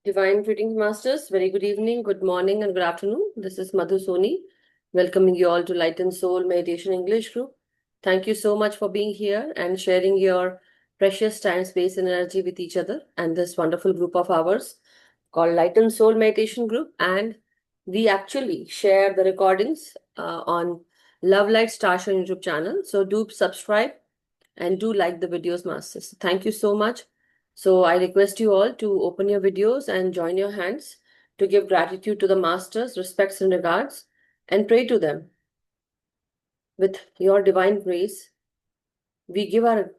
Divine Greetings Masters, very good evening, good morning, and good afternoon. This is MadhuSoni, welcoming you all to Light and Soul Meditation English Group. Thank you so much for being here and sharing your precious time, space, and energy with each other and this wonderful group of ours called Light and Soul Meditation Group. And we actually share the recordings on Love Light Star Show YouTube channel. So do subscribe and do like the videos, Masters. Thank you so much. So I request you all to open your videos and join your hands to give gratitude to the Masters, respects and regards, and pray to them. With your divine grace, we give our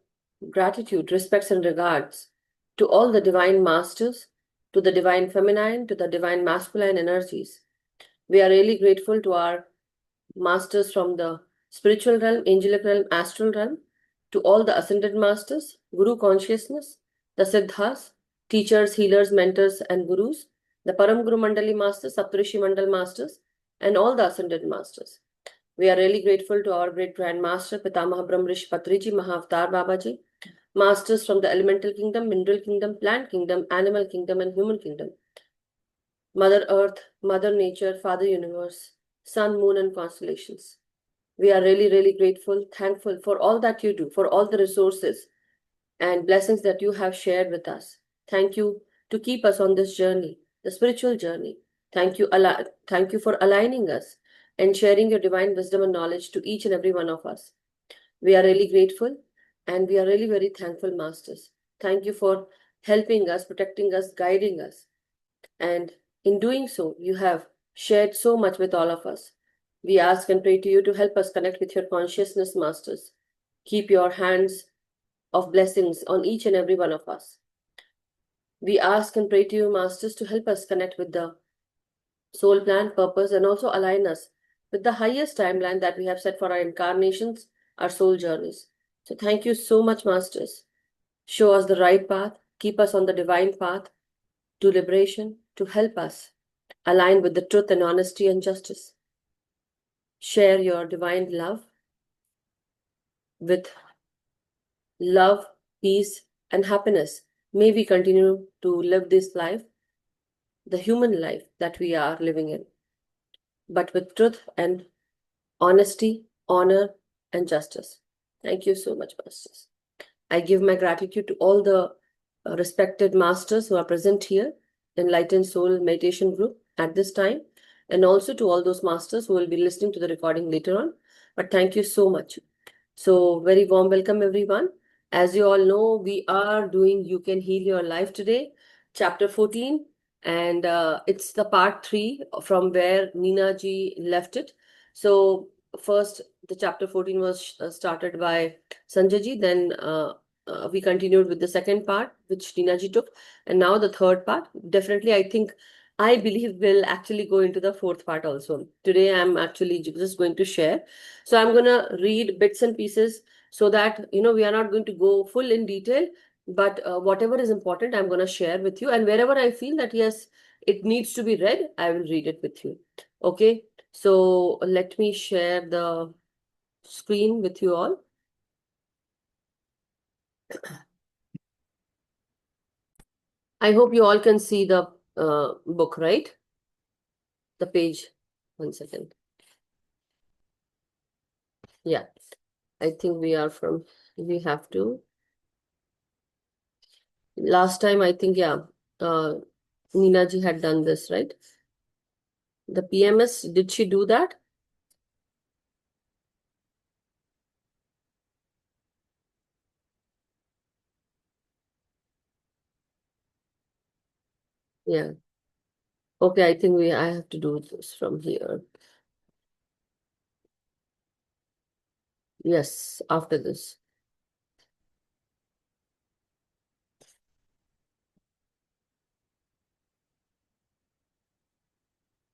gratitude, respects and regards to all the divine Masters, to the divine feminine, to the divine masculine energies. We are really grateful to our Masters from the spiritual realm, angelic realm, astral realm, to all the ascended masters, Guru consciousness, the Siddhas, teachers, healers, mentors, and gurus, the Param Guru Mandali masters, Saptarishi Mandal masters, and all the ascended masters. We are really grateful to our great Grand Master, Pitamaha Brahmrishi Patriji, Mahavatar Babaji, masters from the elemental kingdom, mineral kingdom, plant kingdom, animal kingdom, and human kingdom. Mother Earth, Mother Nature, Father Universe, Sun, Moon, and constellations. We are really, really grateful, thankful for all that you do, for all the resources and blessings that you have shared with us. Thank you to keep us on this journey, the spiritual journey. Thank you for aligning us and sharing your divine wisdom and knowledge to each and every one of us. We are really grateful and we are really very thankful, Masters. Thank you for helping us, protecting us, guiding us. And in doing so, you have shared so much with all of us. We ask and pray to you to help us connect with your consciousness, Masters. Keep your hands of blessings on each and every one of us. We ask and pray to you, Masters, to help us connect with the soul plan, purpose, and also align us with the highest timeline that we have set for our incarnations, our soul journeys. So thank you so much, Masters. Show us the right path, keep us on the divine path to liberation, to help us align with the truth and honesty and justice. Share your divine love with love, peace, and happiness. May we continue to live this life, the human life that we are living in, but with truth and honesty, honor, and justice. Thank you so much, Masters. I give my gratitude to all the respected Masters who are present here in Light and Soul Meditation Group at this time, and also to all those Masters who will be listening to the recording later on. But thank you so much. So very warm welcome, everyone. As you all know, we are doing You Can Heal Your Life today, chapter 14, and it's the part 3 from where Neena ji left it. So first, the chapter 14 was started by Sanjay ji, then we continued with the second part, which Neena ji took, and now the third part. Definitely, I believe we'll actually go into the fourth part also. Today, I'm actually just going to share. So I'm going to read bits and pieces so that, we are not going to go full in detail, but whatever is important, I'm going to share with you. And wherever I feel that, yes, it needs to be read, I will read it with you. Okay. So let me share the screen with you all. I hope you all can see the book, right? The page. 1 second. Yeah. I think we have to. Last time, I think, yeah, Neena ji had done this, right? The PMS, did she do that? Yeah. Okay, I think I have to do this from here. Yes, after this.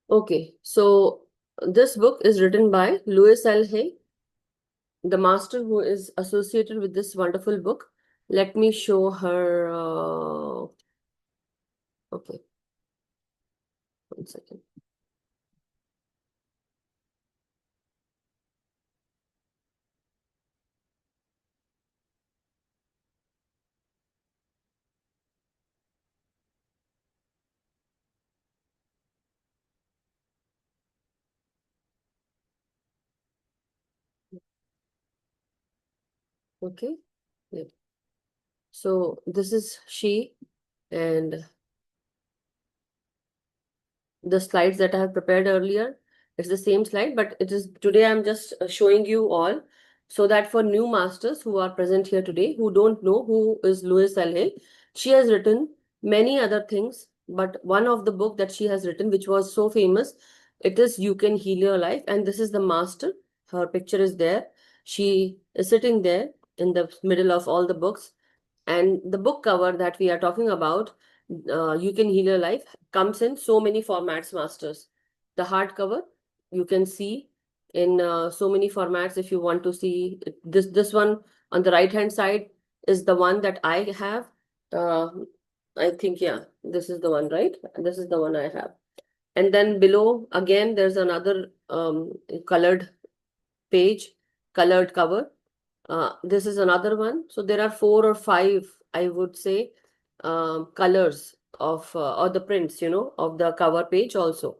Okay, so this book is written by Louise L. Hay, the master who is associated with this wonderful book. Let me show her. Okay, 1 second. Okay. Yeah. So this is she, and the slides that I have prepared earlier. It's the same slide, but it is today I'm just showing you all so that for new masters who are present here today, who don't know who is Louise Hay, she has written many other things, but one of the book that she has written, which was so famous, it is You Can Heal Your Life. And this is the master. Her picture is there. She is sitting there in the middle of all the books. And the book cover that we are talking about, You Can Heal Your Life, comes in so many formats, masters. The hardcover, you can see in so many formats. If you want to see this one on the right hand side is the one that I have. Uh, I think, yeah, this is the one, right? This is the one I have. And then below, again, there's another colored page, colored cover. This is another one. So there are 4 or 5, I would say, colors of or the prints, of the cover page also.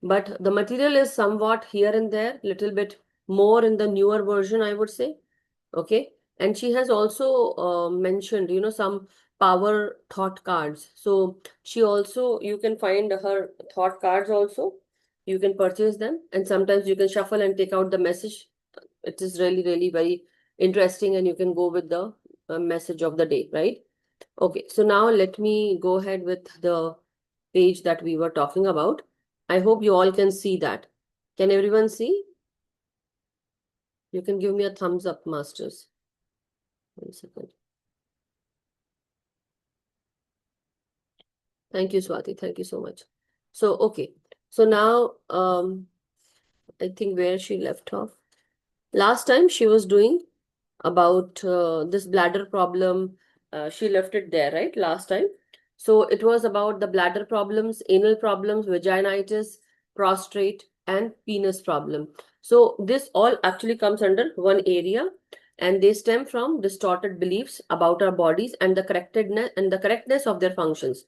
But the material is somewhat here and there, little bit more in the newer version, I would say. Okay. And she has also mentioned, some power thought cards. So she also, you can find her thought cards also. You can purchase them, and sometimes you can shuffle and take out the message. It is really, really very interesting, and you can go with the message of the day, right? Okay, so now let me go ahead with the page that we were talking about. I hope you all can see that. Can everyone see? You can give me a thumbs up, masters. 1 second. Thank you, Swati. Thank you so much. So, okay. So now, I think where she left off. Last time she was doing about this bladder problem. She left it there, right? Last time. So it was about the bladder problems, anal problems, vaginitis, prostate, and penis problem. So this all actually comes under one area, and they stem from distorted beliefs about our bodies and the correctness of their functions.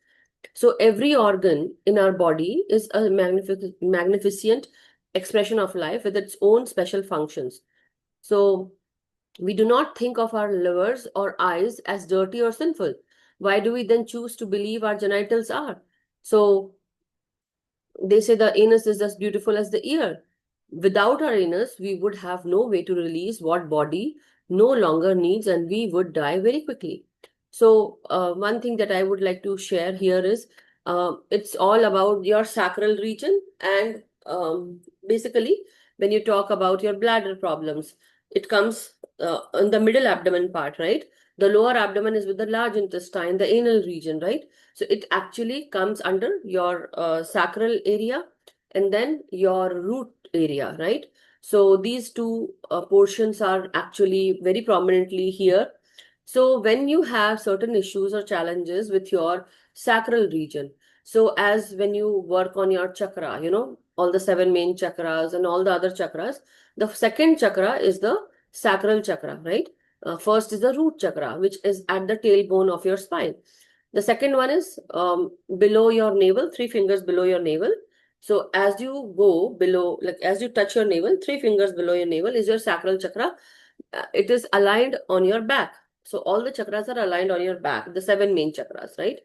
So every organ in our body is a magnificent expression of life with its own special functions. So we do not think of our livers or eyes as dirty or sinful. Why do we then choose to believe our genitals are? So they say the anus is as beautiful as the ear. Without our anus, we would have no way to release what body no longer needs, and we would die very quickly. So, one thing that I would like to share here is it's all about your sacral region, and basically, when you talk about your bladder problems, it comes in the middle abdomen part, right? The lower abdomen is with the large intestine, the anal region, right? So it actually comes under your sacral area and then your root area, right? So these two portions are actually very prominently here. So when you have certain issues or challenges with your sacral region, so as when you work on your chakra, all the 7 main chakras and all the other chakras, the second chakra is the sacral chakra, right? First is the root chakra, which is at the tailbone of your spine. The second one is below your navel, 3 fingers below your navel. So as you go below, like as you touch your navel, 3 fingers below your navel is your sacral chakra. It is aligned on your back. So all the chakras are aligned on your back, the 7 main chakras, right?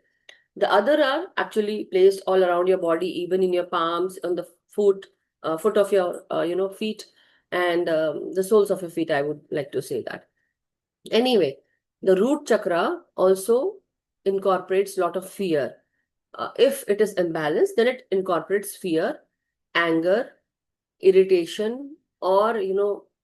The other are actually placed all around your body, even in your palms, on the foot of your, feet, and the soles of your feet. I would like to say that. Anyway, the root chakra also incorporates a lot of fear. If it is imbalanced, then it incorporates fear, anger, irritation, or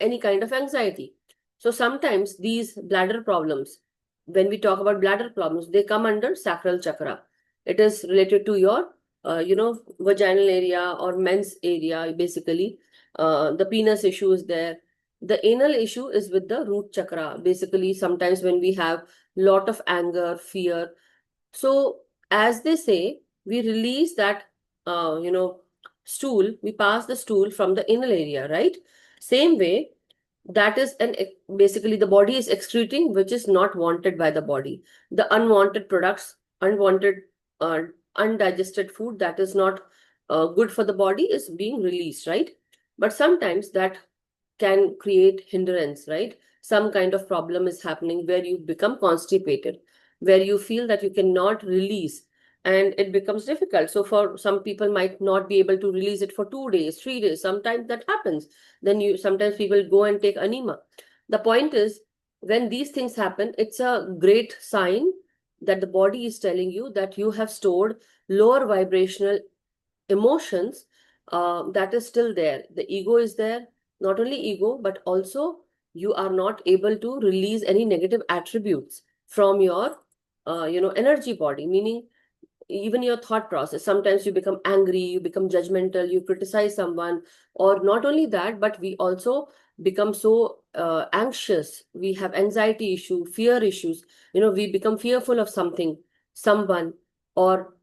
any kind of anxiety. So sometimes these bladder problems, when we talk about bladder problems, they come under sacral chakra. It is related to your vaginal area or men's area, basically. The penis issue is there. The anal issue is with the root chakra. Basically, sometimes when we have lot of anger, fear, so, as they say, we release that, stool, we pass the stool from the anal area, right? Same way, that is basically the body is excreting, which is not wanted by the body. The unwanted products, unwanted, uh, undigested food that is not good for the body is being released, right? But sometimes that can create hindrance, right? Some kind of problem is happening where you become constipated, where you feel that you cannot release, and it becomes difficult. So for some people might not be able to release it for 2 days, 3 days. Sometimes that happens. Then you sometimes people go and take enema. The point is, when these things happen, it's a great sign that the body is telling you that you have stored lower vibrational emotions, that is still there. The ego is there, not only ego, but also you are not able to release any negative attributes from your energy body, meaning even your thought process. Sometimes you become angry, you become judgmental, you criticize someone, or not only that, but we also become so anxious. We have anxiety issue, fear issues. We become fearful of something, someone, or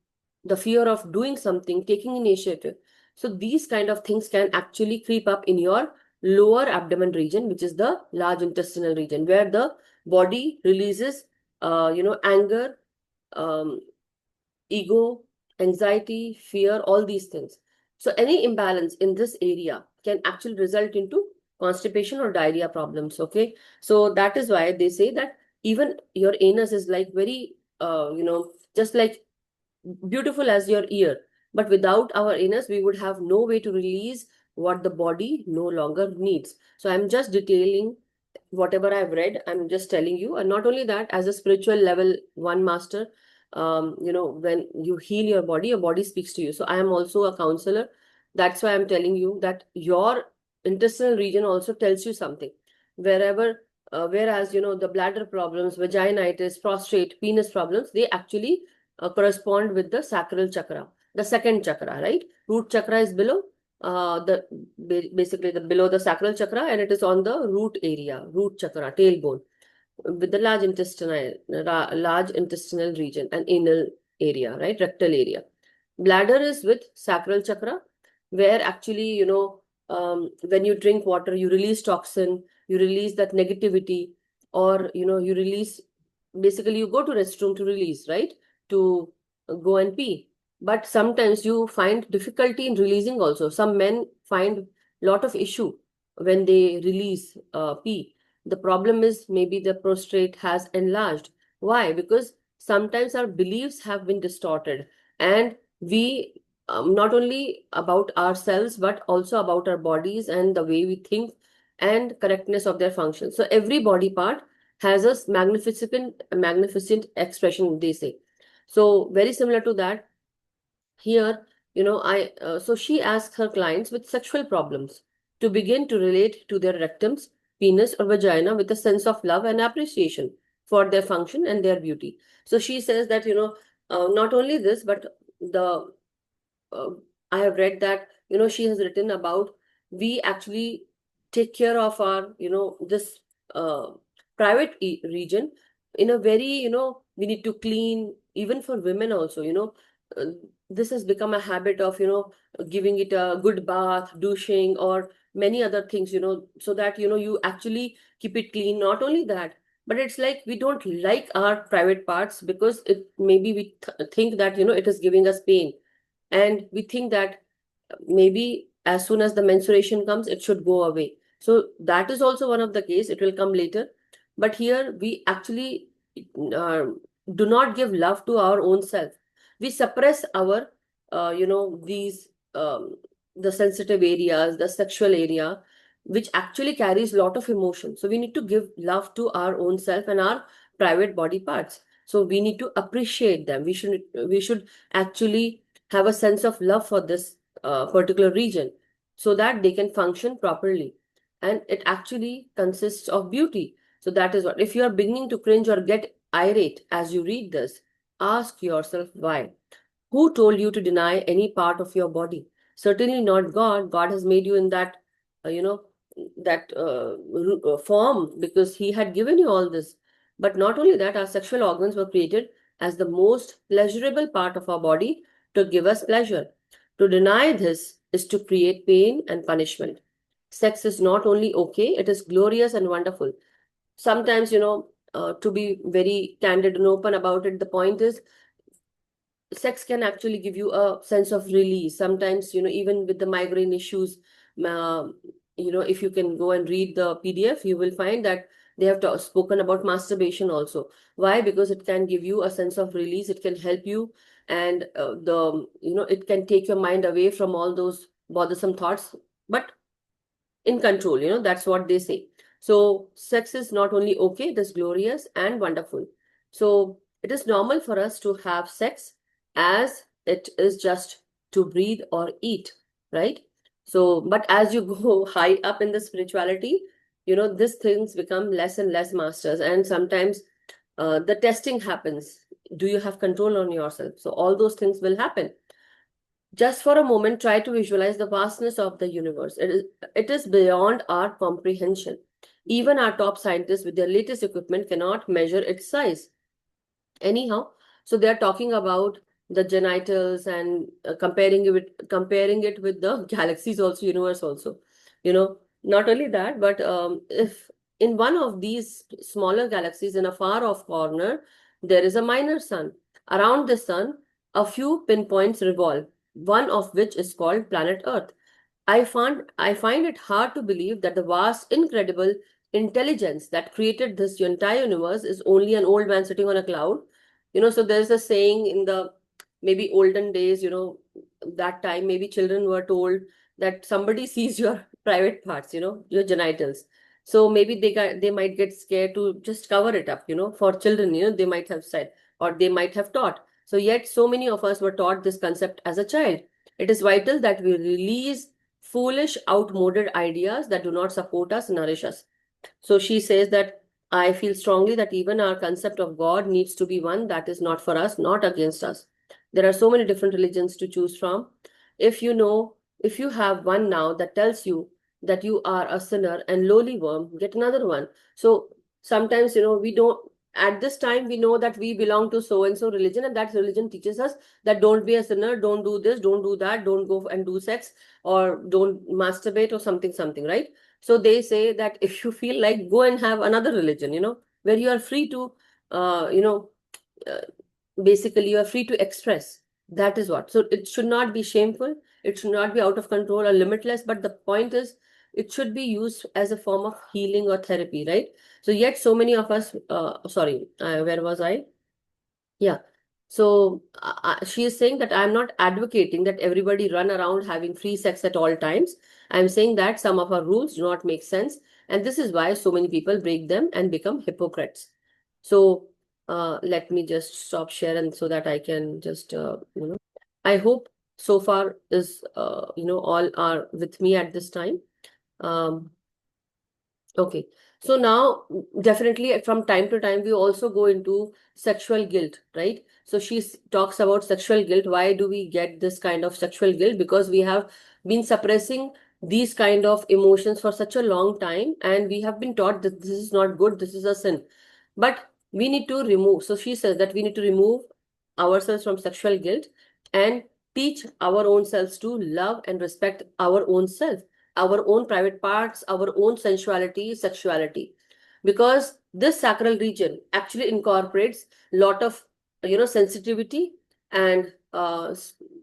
the fear of doing something, taking initiative. So these kind of things can actually creep up in your lower abdomen region, which is the large intestinal region, where the body releases anger, um, ego, anxiety, fear, all these things. So any imbalance in this area can actually result into constipation or diarrhea problems. Okay. So that is why they say that even your anus is like very, just like beautiful as your ear. But without our anus, we would have no way to release what the body no longer needs. So I'm just detailing whatever I've read. I'm just telling you. And not only that, as a spiritual level one master, when you heal your body speaks to you. So I am also a counselor. That's why I'm telling you that your intestinal region also tells you something. Whereas, the bladder problems, vaginitis, prostate, penis problems, they actually correspond with the sacral chakra, the second chakra, right? Root chakra is below basically the below the sacral chakra, and it is on the root area, root chakra, tailbone, with the large intestinal region and anal area, right? Rectal area. Bladder is with sacral chakra, where actually, when you drink water, you release toxin, you release that negativity, or, you release, basically, you go to restroom to release, right? To go and pee. But sometimes you find difficulty in releasing also. Some men find lot of issue when they release pee. The problem is maybe the prostate has enlarged. Why? Because sometimes our beliefs have been distorted, and we, not only about ourselves but also about our bodies and the way we think and correctness of their function. So every body part has a magnificent expression, they say. So very similar to that, here, I so she asks her clients with sexual problems to begin to relate to their rectums, penis, or vagina with a sense of love and appreciation for their function and their beauty. So she says that, not only this, but the uh, I have read that, she has written about, we actually take care of our, this uh, private region in a very, we need to clean, even for women also, uh, this has become a habit of, giving it a good bath, douching, or many other things, so that, you actually keep it clean. Not only that, but it's like we don't like our private parts because it maybe we think that, it is giving us pain, and we think that maybe as soon as the menstruation comes it should go away. So that is also one of the case, it will come later. But here we actually uh, do not give love to our own self. We suppress our these the sensitive areas, the sexual area, which actually carries lot of emotion. So we need to give love to our own self and our private body parts. So we need to appreciate them. We should actually have a sense of love for this particular region, so that they can function properly. And it actually consists of beauty. So that is what, if you are beginning to cringe or get irate as you read this, ask yourself why. Who told you to deny any part of your body? Certainly not God. God has made you in that, uh, you know, that form because He had given you all this. But not only that, our sexual organs were created as the most pleasurable part of our body to give us pleasure. To deny this is to create pain and punishment. Sex is not only okay, it is glorious and wonderful. Sometimes, to be very candid and open about it, the point is sex can actually give you a sense of release. Sometimes, even with the migraine issues, uh, if you can go and read the PDF, you will find that they have spoken about masturbation also. Why? Because it can give you a sense of release. It can help you, and it can take your mind away from all those bothersome thoughts, but in control. That's what they say. So sex is not only okay, it is glorious and wonderful. So it is normal for us to have sex, as it is just to breathe or eat, right? So but as you go high up in the spirituality, these things become less and less masters, and sometimes the testing happens. Do you have control on yourself? So all those things will happen. Just for a moment, try to visualize the vastness of the universe. It is beyond our comprehension. Even our top scientists with their latest equipment cannot measure its size. Anyhow, so they are talking about the genitals, and comparing it with the galaxies also, universe also. Not only that, but if in one of these smaller galaxies, in a far off corner, there is a minor sun. Around the sun, a few pinpoints revolve, one of which is called planet Earth. I find it hard to believe that the vast, incredible intelligence that created this entire universe is only an old man sitting on a cloud. So there's a saying in the maybe olden days, that time maybe children were told that somebody sees your private parts, your genitals. So maybe they might get scared to just cover it up, for children, they might have said, or they might have taught. So yet so many of us were taught this concept as a child. It is vital that we release foolish, outmoded ideas that do not support us, nourish us. So she says that I feel strongly that even our concept of God needs to be one that is not for us, not against us. There are so many different religions to choose from. If you have one now that tells you that you are a sinner and lowly worm, get another one. So sometimes, we don't, at this time, we know that we belong to so and so religion, and that religion teaches us that don't be a sinner, don't do this, don't do that, don't go and do sex, or don't masturbate, or something, right? So they say that if you feel like, go and have another religion, where you are free to, uh, you know, uh, basically you are free to express. That is what. So it should not be shameful. It should not be out of control or limitless. But the point is, it should be used as a form of healing or therapy, right? So yet so many of us, sorry, where was I? Yeah. So she is saying that I'm not advocating that everybody run around having free sex at all times. I'm saying that some of our rules do not make sense. And this is why so many people break them and become hypocrites. So let me just stop share, and so that I can just, I hope so far is, all are with me at this time. Um, Okay. So now, definitely from time to time, we also go into sexual guilt, right? So she talks about sexual guilt. Why do we get this kind of sexual guilt? Because we have been suppressing these kind of emotions for such a long time, and we have been taught that this is not good, this is a sin. But we need to remove. So she says that we need to remove ourselves from sexual guilt and teach our own selves to love and respect our own self, our own private parts, our own sensuality, sexuality. Because this sacral region actually incorporates a lot of, sensitivity, and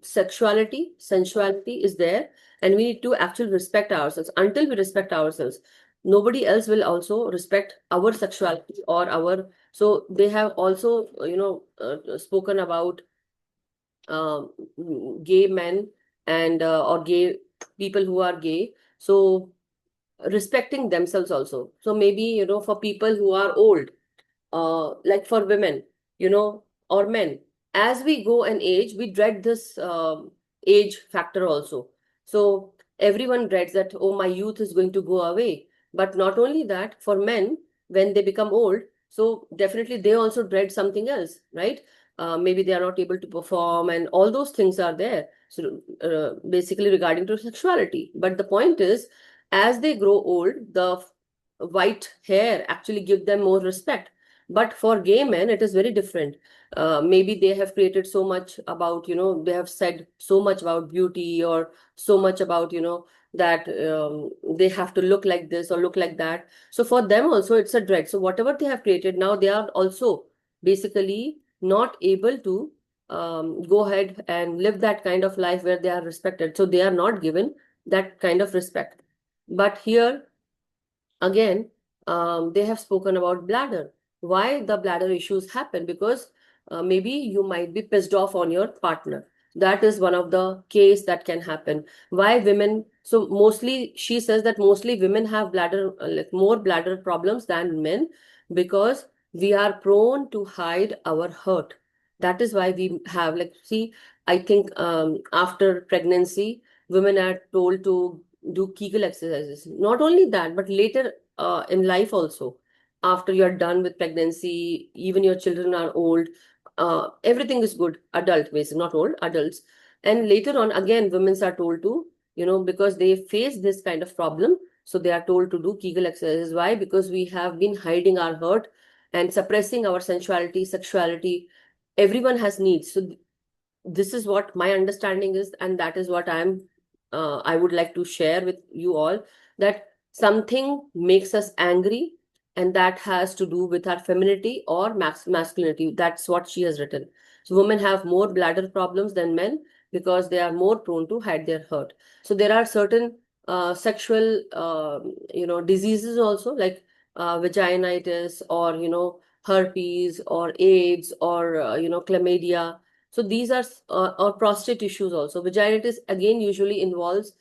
sexuality, sensuality is there, and we need to actually respect ourselves. Until we respect ourselves, nobody else will also respect our sexuality or our. So they have also, spoken about um, gay men, and or gay people who are gay. So respecting themselves also. So maybe, for people who are old, like for women, or men, as we go and age, we dread this age factor also. So everyone dreads that, oh, my youth is going to go away. But not only that, for men, when they become old, so definitely they also dread something else, right? Maybe they are not able to perform, and all those things are there. So basically regarding to sexuality. But the point is, as they grow old, the white hair actually give them more respect. But for gay men, it is very different. Maybe they have created so much about, they have said so much about beauty, or so much about, that they have to look like this or look like that. So for them also, it's a dread. So whatever they have created, now they are also basically not able to go ahead and live that kind of life where they are respected. So they are not given that kind of respect. But here again, they have spoken about bladder. Why the bladder issues happen? Because maybe you might be pissed off on your partner. That is one of the case that can happen. Why women? So mostly, she says that mostly women have bladder, like more bladder problems than men, because we are prone to hide our hurt. That is why we have, like, see, I think after pregnancy, women are told to do Kegel exercises. Not only that, but later in life also, after you're done with pregnancy, even your children are old, everything is good, adult basically, not old, adults. And later on, again, women are told to, because they face this kind of problem, so they are told to do Kegel exercises. Why? Because we have been hiding our hurt and suppressing our sensuality, sexuality. Everyone has needs. So this is what my understanding is, and that is what I would like to share with you all, that something makes us angry, and that has to do with our femininity or masculinity. That's what she has written. So women have more bladder problems than men because they are more prone to hide their hurt. So there are certain sexual diseases also, like vaginitis, or herpes, or AIDS, or chlamydia. So these are or prostate issues also. Vaginitis again usually involves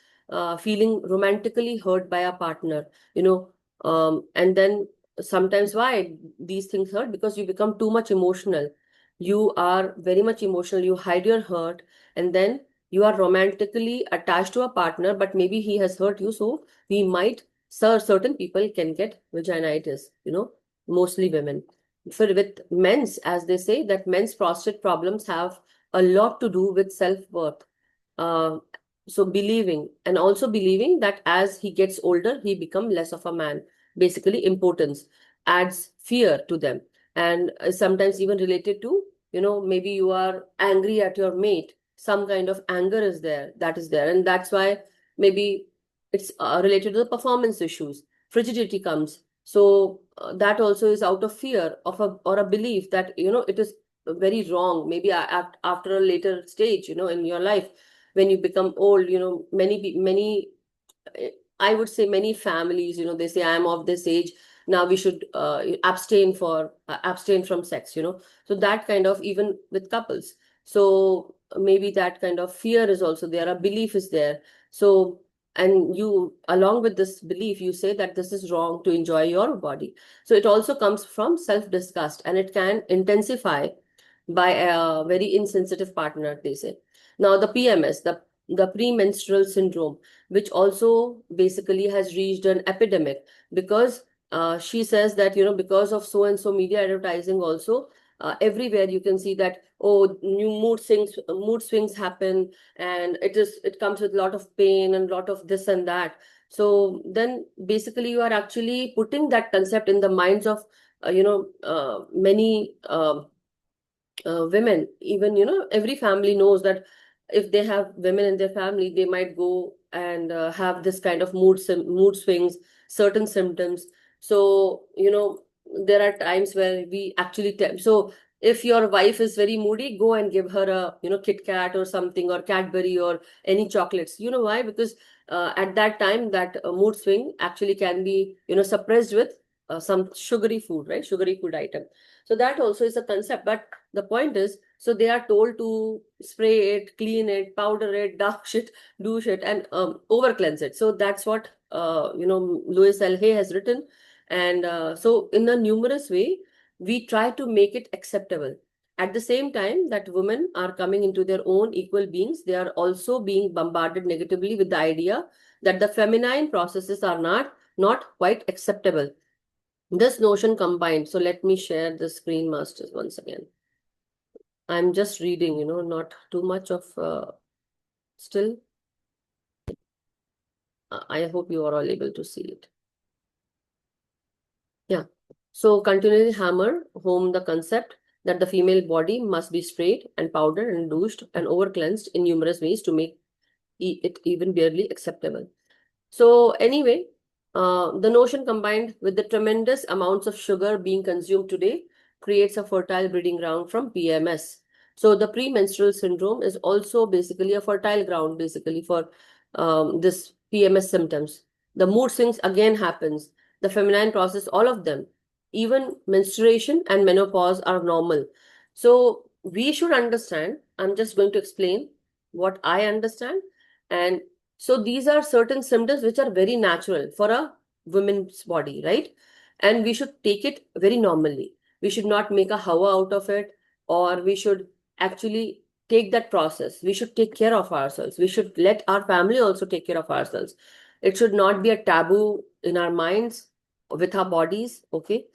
feeling romantically hurt by a partner, and then sometimes why these things hurt? Because you become too much emotional. You are very much emotional. You hide your hurt, and then you are romantically attached to a partner, but maybe he has hurt you. So we might, certain people can get vaginitis, mostly women. For with men's, as they say, that men's prostate problems have a lot to do with self-worth. Uh, so believing, and also believing that as he gets older, he become less of a man. Basically, importance adds fear to them, and sometimes even related to, maybe you are angry at your mate. Some kind of anger is there, that is there, and that's why maybe it's related to the performance issues. Frigidity comes. So that also is out of fear of a or a belief that it is very wrong. Maybe after a later stage, in your life, when you become old, many, I would say many families, they say, I am of this age, now we should abstain from sex, so that kind of, even with couples. So maybe that kind of fear is also there, a belief is there. So, and you, along with this belief, you say that this is wrong to enjoy your body. So it also comes from self disgust, and it can intensify by a very insensitive partner, they say. Now, the PMS, the premenstrual syndrome, which also basically has reached an epidemic, because she says that, because of so and so media advertising also, everywhere you can see that, oh, new mood swings happen, and it comes with a lot of pain and a lot of this and that. So then basically you are actually putting that concept in the minds of many women. Even, every family knows that if they have women in their family, they might go and have this kind of mood swings, certain symptoms. So, there are times where we actually so if your wife is very moody, go and give her a, Kit Kat or something, or Cadbury, or any chocolates. You know why? Because at that time, that mood swing actually can be, suppressed with some sugary food, right? Sugary food item. So that also is a concept. But the point is, so they are told to spray it, clean it, powder it, dash it, douche it, and over cleanse it. So that's what Louise Hay has written. And so in a numerous way, we try to make it acceptable. At the same time that women are coming into their own equal beings, they are also being bombarded negatively with the idea that the feminine processes are not quite acceptable. This notion combined. So let me share the screen masters once again. I'm just reading, not too much of still. I hope you are all able to see it. Yeah. So continually hammer home the concept that the female body must be sprayed and powdered and douched and over cleansed in numerous ways to make it even barely acceptable. So anyway, the notion combined with the tremendous amounts of sugar being consumed today creates a fertile breeding ground from PMS. So the premenstrual syndrome is also basically a fertile ground basically for this PMS symptoms. The mood swings again happens. The feminine process, all of them. Even menstruation and menopause are normal. So we should understand. I'm just going to explain what I understand. And so these are certain symptoms which are very natural for a woman's body, right? And we should take it very normally. We should not make a hawa out of it, or we should actually take that process. We should take care of ourselves. We should let our family also take care of ourselves. It should not be a taboo in our minds with our bodies, okay?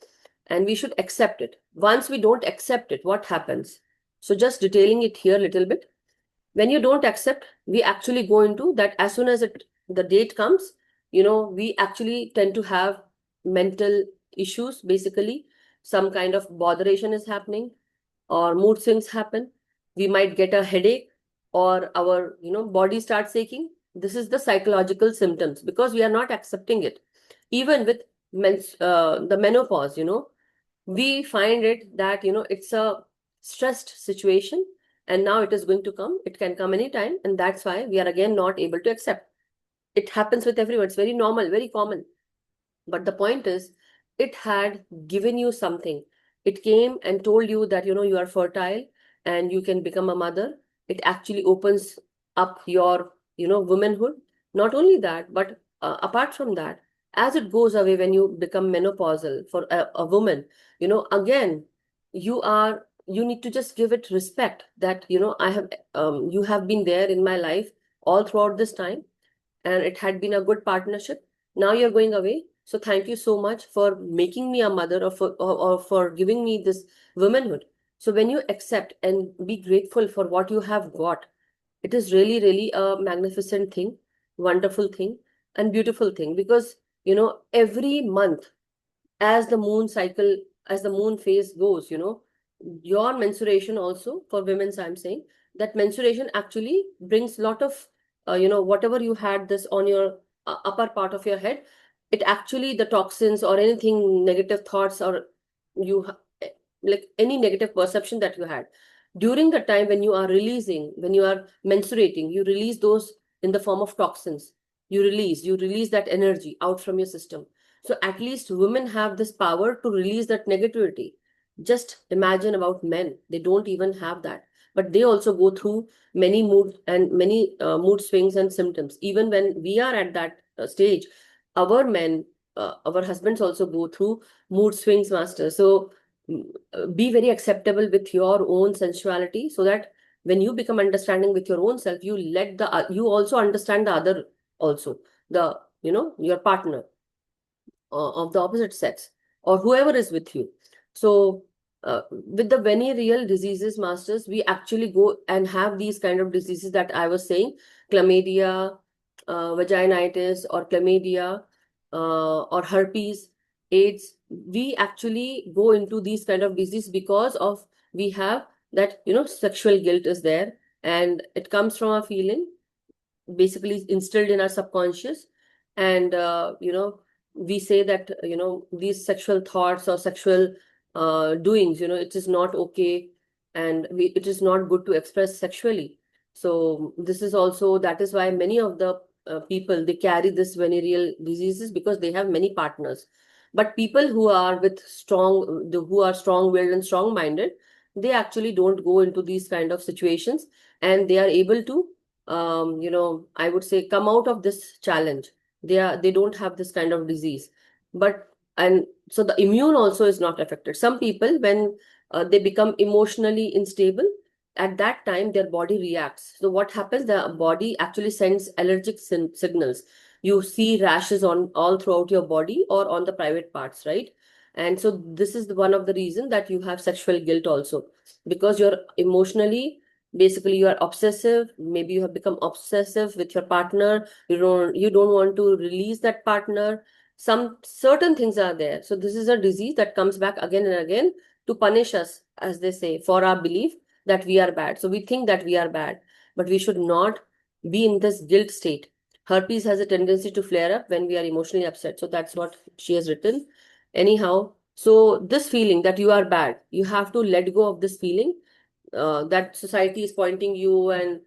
And we should accept it. Once we don't accept it, what happens? So just detailing it here a little bit. When you don't accept, we actually go into that as soon as the date comes, we actually tend to have mental issues, basically. Some kind of botheration is happening, or mood swings happen. We might get a headache, or our body starts aching. This is the psychological symptoms because we are not accepting it. Even with the menopause, we find it that it's a stressed situation, and now it is going to come. It can come anytime, and that's why we are again not able to accept. It happens with everyone. It's very normal, very common. But the point is, it had given you something. It came and told you that, you are fertile and you can become a mother. It actually opens up your, womanhood. Not only that, but apart from that, as it goes away when you become menopausal for a woman, again, you need to just give it respect that, you have been there in my life all throughout this time, and it had been a good partnership. Now you're going away. So thank you so much for making me a mother, or for giving me this womanhood. So when you accept and be grateful for what you have got, it is really, really a magnificent thing, wonderful thing, and beautiful thing. Because, every month, as the moon cycle, as the moon phase goes, your menstruation also, for women's, I'm saying that menstruation actually brings a lot of, whatever you had this on your upper part of your head, it actually, the toxins or anything, negative thoughts, or you like any negative perception that you had during the time when you are releasing, when you are menstruating, you release those in the form of toxins. You release that energy out from your system. So at least women have this power to release that negativity. Just imagine about men. They don't even have that. But they also go through many mood swings and symptoms. Even when we are at that stage, our men, our husbands also go through mood swings, master. So be very acceptable with your own sensuality, so that when you become understanding with your own self, you also understand the other also, the your partner of the opposite sex, or whoever is with you. So with the venereal diseases, masters, we actually go and have these kind of diseases that I was saying: chlamydia, vaginitis, or chlamydia, or herpes, AIDS. We actually go into these kind of disease because of, we have that, sexual guilt is there, and it comes from a feeling basically instilled in our subconscious. And we say that these sexual thoughts or sexual doings, it is not okay, and it is not good to express sexually. So this is also, that is why many of the people, they carry this venereal diseases, because they have many partners. But people who are who are strong-willed and strong-minded, they actually don't go into these kind of situations, and they are able to I would say, come out of this challenge. They don't have this kind of disease. But and so the immune also is not affected. Some people, when they become emotionally unstable, at that time their body reacts. So what happens? The body actually sends allergic signals. You see rashes on all throughout your body or on the private parts, right? And so this is one of the reason that you have sexual guilt also, because you're emotionally, basically you are obsessive. Maybe you have become obsessive with your partner. You don't want to release that partner. Some certain things are there. So this is a disease that comes back again and again to punish us, as they say, for our belief that we are bad. So we think that we are bad, but we should not be in this guilt state. Herpes has a tendency to flare up when we are emotionally upset. So that's what she has written. Anyhow, so this feeling that you are bad, you have to let go of this feeling, that society is pointing you, and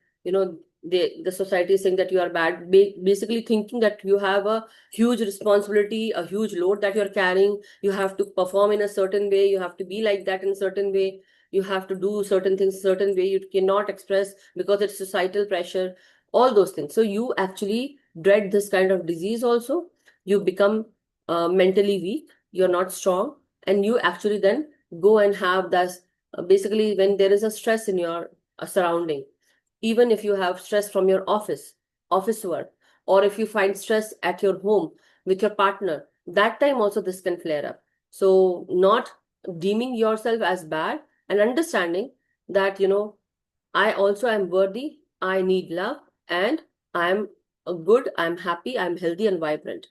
the society is saying that you are bad, basically thinking that you have a huge responsibility, a huge load that you're carrying. You have to perform in a certain way, you have to be like that in a certain way, you have to do certain things certain way, you cannot express because it's societal pressure, all those things. So you actually dread this kind of disease also. You become mentally weak, you're not strong, and you actually then go and have this basically when there is a stress in your surrounding, even if you have stress from your office work, or if you find stress at your home with your partner, that time also this can flare up. So not deeming yourself as bad, and understanding that, I also am worthy, I need love, and I'm good, I'm happy, I'm healthy and vibrant.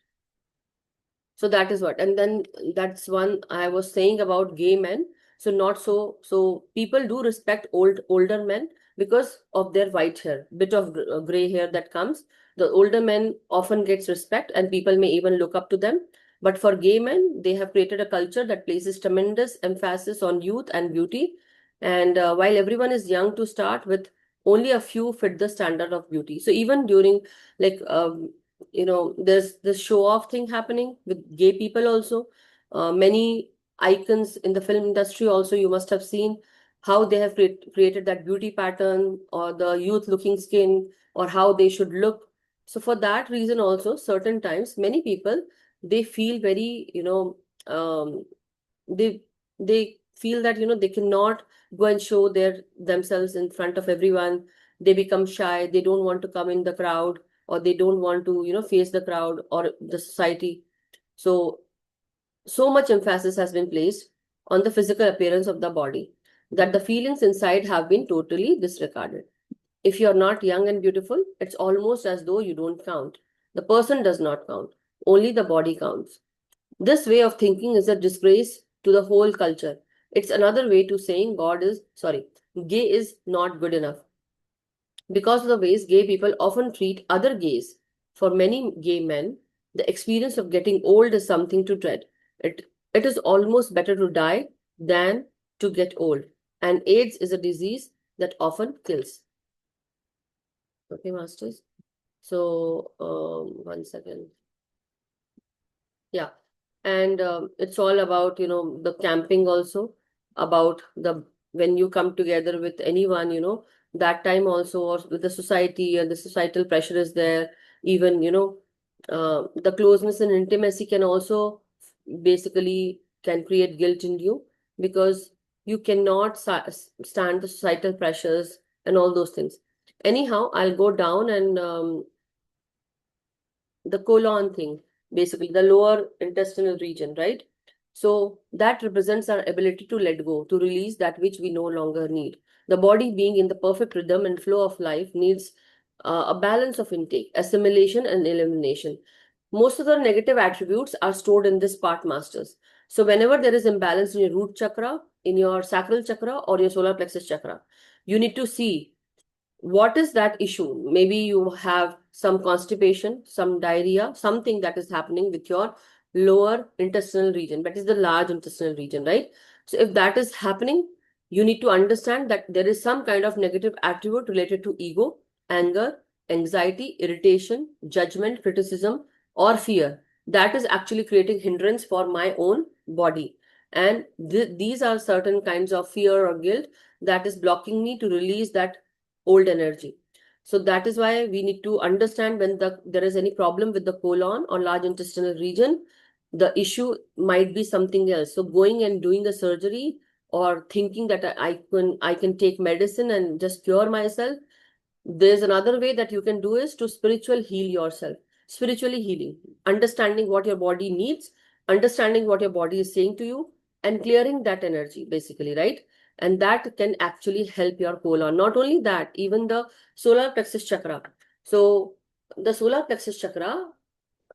So that is what. And then that's one I was saying about gay men. So not so people do respect older men because of their white hair, bit of gray hair that comes. The older men often gets respect and people may even look up to them. But for gay men, they have created a culture that places tremendous emphasis on youth and beauty. And while everyone is young to start with, only a few fit the standard of beauty. So even during like there's this show off thing happening with gay people also. Many icons in the film industry also, you must have seen how they have created that beauty pattern or the youth looking skin or how they should look. So for that reason also, certain times many people, they feel very, they they feel that they cannot go and show themselves in front of everyone. They become shy, they don't want to come in the crowd, or they don't want to face the crowd or the society. So much emphasis has been placed on the physical appearance of the body that the feelings inside have been totally disregarded. If you're not young and beautiful, it's almost as though you don't count. The person does not count, only the body counts. This way of thinking is a disgrace to the whole culture. It's another way to saying gay is not good enough. Because of the ways gay people often treat other gays, for many gay men, the experience of getting old is something to dread. It is almost better to die than to get old. And AIDS is a disease that often kills. Okay, masters. So, 1 second. Yeah. And it's all about, the camping also, about the when you come together with anyone, that time also, or with the society and the societal pressure is there. Even, the closeness and intimacy can also basically can create guilt in you because you cannot stand the societal pressures and all those things. Anyhow, I'll go down and the colon thing, basically the lower intestinal region, right? So that represents our ability to let go, to release that which we no longer need. The body, being in the perfect rhythm and flow of life, needs a balance of intake, assimilation, and elimination. Most of the negative attributes are stored in this part, masters. So whenever there is imbalance in your root chakra, in your sacral chakra, or your solar plexus chakra, you need to see what is that issue. Maybe you have some constipation, some diarrhea, something that is happening with your lower intestinal region, that is the large intestinal region, right? So if that is happening, you need to understand that there is some kind of negative attribute related to ego, anger, anxiety, irritation, judgment, criticism, or fear that is actually creating hindrance for my own body. And these are certain kinds of fear or guilt that is blocking me to release that old energy. So that is why we need to understand when there is any problem with the colon or large intestinal region, the issue might be something else. So going and doing a surgery or thinking that I can take medicine and just cure myself, there's another way that you can do is to spiritual heal yourself. Spiritually healing, understanding what your body needs, understanding what your body is saying to you, and clearing that energy, basically, right? And that can actually help your colon. Not only that, even the solar plexus chakra. So the solar plexus chakra,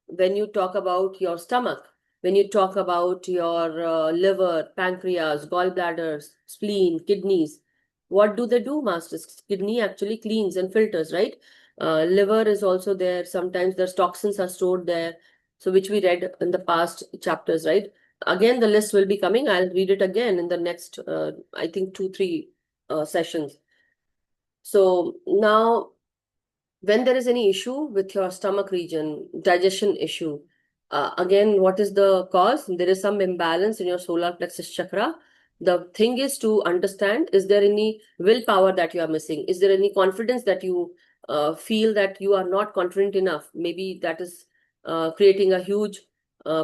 when you talk about your stomach, when you talk about your liver, pancreas, gallbladders, spleen, kidneys, what do they do, masters? Kidney actually cleans and filters, right? Liver is also there. Sometimes there's toxins are stored there. So which we read in the past chapters, right? Again, the list will be coming. I'll read it again in the next, I think 2, 3 sessions. So now when there is any issue with your stomach region, digestion issue, again, what is the cause? There is some imbalance in your solar plexus chakra. The thing is to understand, is there any willpower that you are missing? Is there any confidence that you feel that you are not confident enough? Maybe that is creating a huge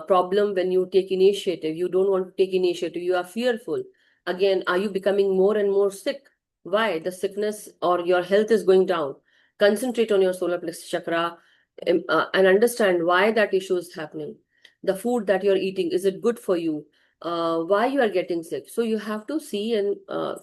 problem when you take initiative. You don't want to take initiative. You are fearful. Again, are you becoming more and more sick? Why? The sickness or your health is going down. Concentrate on your solar plexus chakra, and understand why that issue is happening. The food that you're eating, is it good for you? Why you are getting sick? So you have to see and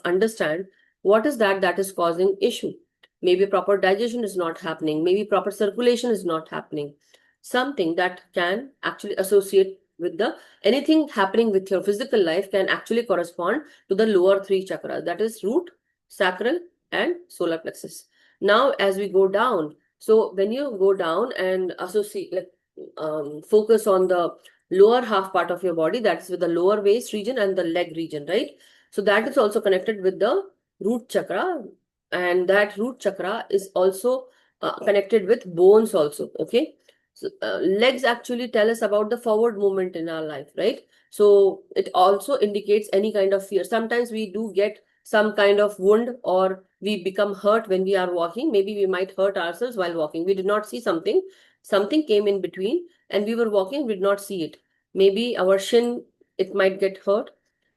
understand what is that is causing issue. Maybe proper digestion is not happening. Maybe proper circulation is not happening. Something that can actually associate with the anything happening with your physical life can actually correspond to the lower three chakras, that is root, sacral, and solar plexus. Now, as we go down, so when you go down and associate, like focus on the lower half part of your body, that's with the lower waist region and the leg region, right? So that is also connected with the root chakra, and that root chakra is also connected with bones also, okay? So, legs actually tell us about the forward movement in our life, right? So it also indicates any kind of fear. Sometimes we do get some kind of wound, or we become hurt when we are walking. Maybe we might hurt ourselves while walking. We did not see something. Something came in between and we were walking, we did not see it. Maybe our shin, it might get hurt,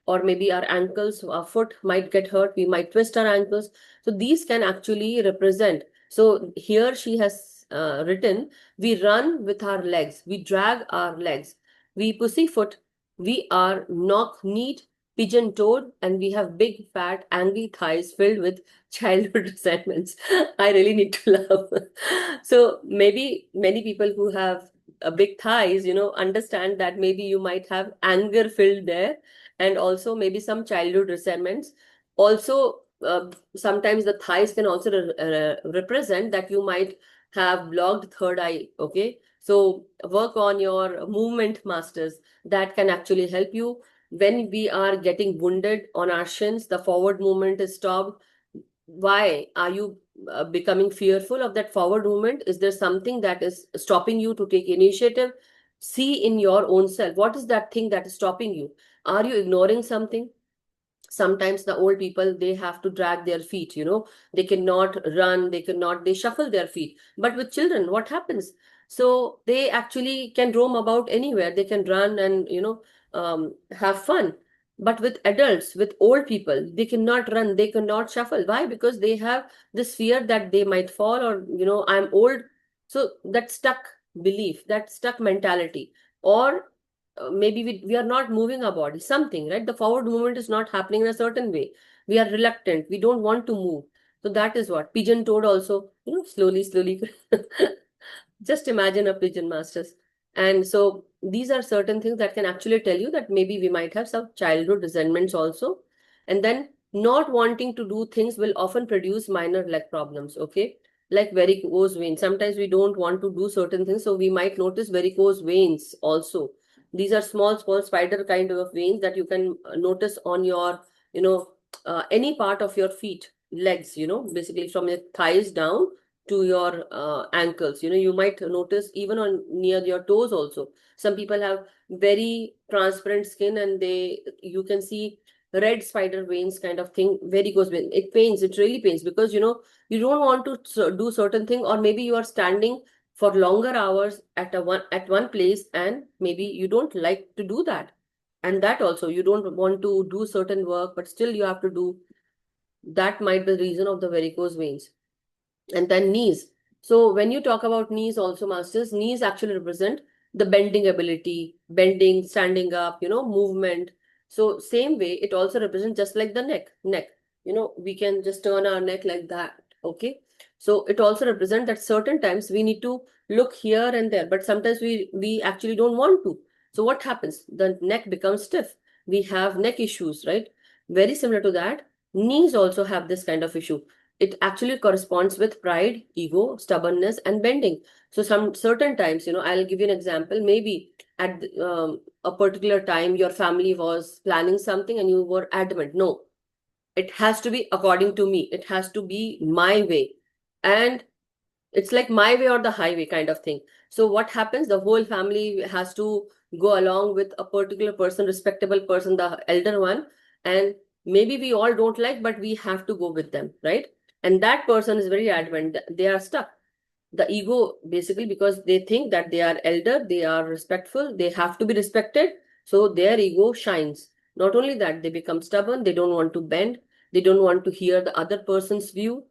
or maybe our ankles, our foot might get hurt. We might twist our ankles. So these can actually represent. So here she has written, we run with our legs, we drag our legs, we pussyfoot, we are knock-kneed, pigeon-toed, and we have big, fat, angry thighs filled with childhood resentments. I really need to laugh. So maybe many people who have a big thighs, understand that maybe you might have anger filled there, and also maybe some childhood resentments. Also, sometimes the thighs can also represent that you might have blocked third eye. Okay, so work on your movement masters. That can actually help you. When we are getting wounded on our shins, the forward movement is stopped. Why are you becoming fearful of that forward movement? Is there something that is stopping you to take initiative? See in your own self, what is that thing that is stopping you? Are you ignoring something? Sometimes the old people, they have to drag their feet, they cannot run, they shuffle their feet. But with children, what happens? So they actually can roam about anywhere, they can run and have fun. But with adults, with old people, they cannot run, they cannot shuffle. Why? Because they have this fear that they might fall, or I'm old. So that stuck belief, that stuck mentality, or maybe we are not moving our body, something, right? The forward movement is not happening in a certain way. We are reluctant, we don't want to move. So that is what pigeon toed also, slowly just imagine a pigeon masters. And so these are certain things that can actually tell you that maybe we might have some childhood resentments also. And then not wanting to do things will often produce minor leg problems, okay? Like varicose veins, sometimes we don't want to do certain things, so we might notice varicose veins also. These are small spider kind of veins that you can notice on your, any part of your feet, legs, basically from your thighs down to your ankles. You might notice even on near your toes also. Some people have very transparent skin, and you can see red spider veins kind of thing, varicose vein. It pains, it really pains, because you don't want to do certain thing, or maybe you are standing for longer hours at one place, and maybe you don't like to do that. And that also, you don't want to do certain work, but still you have to do. That might be the reason of the varicose veins. And then knees. So when you talk about knees also, masters, knees actually represent the bending ability, bending, standing up, movement. So same way, it also represents just like the neck. We can just turn our neck like that. Okay. So it also represents that certain times we need to look here and there, but sometimes we actually don't want to. So what happens? The neck becomes stiff. We have neck issues, right? Very similar to that. Knees also have this kind of issue. It actually corresponds with pride, ego, stubbornness, and bending. So some certain times, I'll give you an example. Maybe at a particular time, your family was planning something and you were adamant, no, it has to be according to me. It has to be my way. And it's like my way or the highway kind of thing. So what happens? The whole family has to go along with a particular person, respectable person, the elder one, and maybe we all don't like, but we have to go with them, right? And that person is very adamant. They are stuck. The ego, basically, because they think that they are elder, they are respectful, they have to be respected. So their ego shines. Not only that, they become stubborn, they don't want to bend, they don't want to hear the other person's view,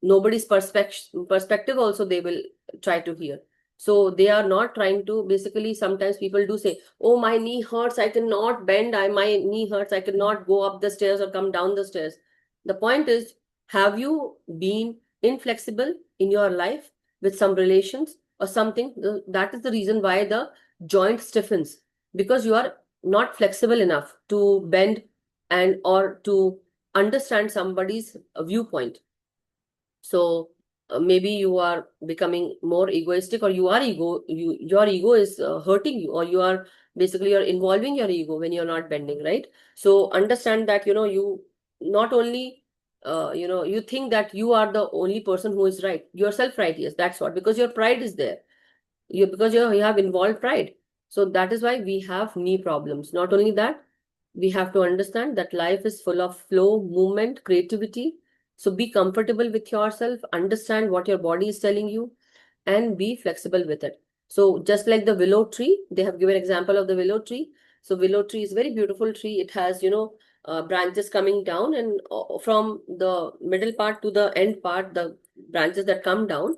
nobody's perspective also they will try to hear. So they are not trying to, basically, sometimes people do say, oh, my knee hurts, I cannot bend, my knee hurts, I cannot go up the stairs or come down the stairs. The point is, have you been inflexible in your life with some relations or something? That is the reason why the joint stiffens, because you are not flexible enough to bend and or to understand somebody's viewpoint. So maybe you are becoming more egoistic, or your ego is hurting you, or you are basically, you're involving your ego when you're not bending, right? So understand that, you not only you think that you are the only person who is right, yourself right, yes, that's what, because your pride is there, because you have involved pride. So that is why we have knee problems. Not only that, we have to understand that life is full of flow, movement, creativity. So be comfortable with yourself, understand what your body is telling you, and be flexible with it. So just like the willow tree, they have given example of the willow tree. So willow tree is very beautiful tree. It has, branches coming down, and from the middle part to the end part, the branches that come down,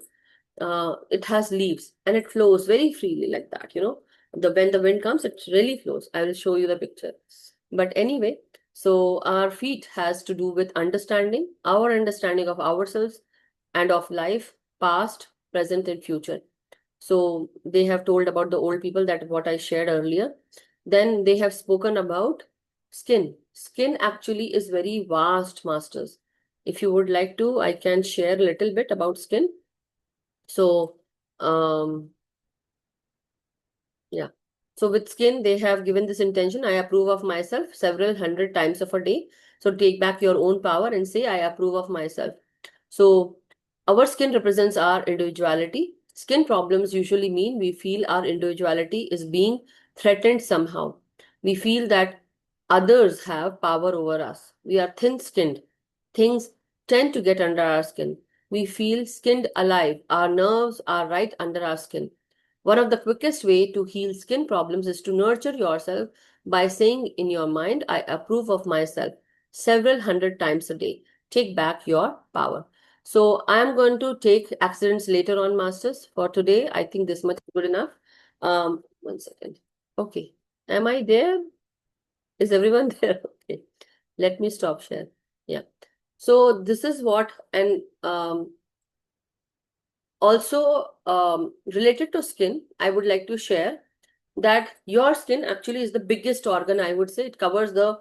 it has leaves and it flows very freely like that, when the wind comes, it really flows. I will show you the picture. But anyway, so our feet has to do with understanding, our understanding of ourselves and of life, past, present, and future. So they have told about the old people, that what I shared earlier. Then they have spoken about skin. Skin actually is very vast, masters. If you would like to, I can share a little bit about skin. So, yeah. So with skin, they have given this intention: I approve of myself several hundred times of a day. So take back your own power and say, I approve of myself. So our skin represents our individuality. Skin problems usually mean we feel our individuality is being threatened somehow. We feel that others have power over us. We are thin-skinned. Things tend to get under our skin. We feel skinned alive. Our nerves are right under our skin. One of the quickest way to heal skin problems is to nurture yourself by saying in your mind, I approve of myself several hundred times a day. Take back your power. So I am going to take accidents later on, masters. For today, I think this much is good enough. One second. Okay. Am I there? Is everyone there? Okay. Let me stop share. Yeah. So this is what, and also, related to skin, I would like to share that your skin actually is the biggest organ, I would say. It covers the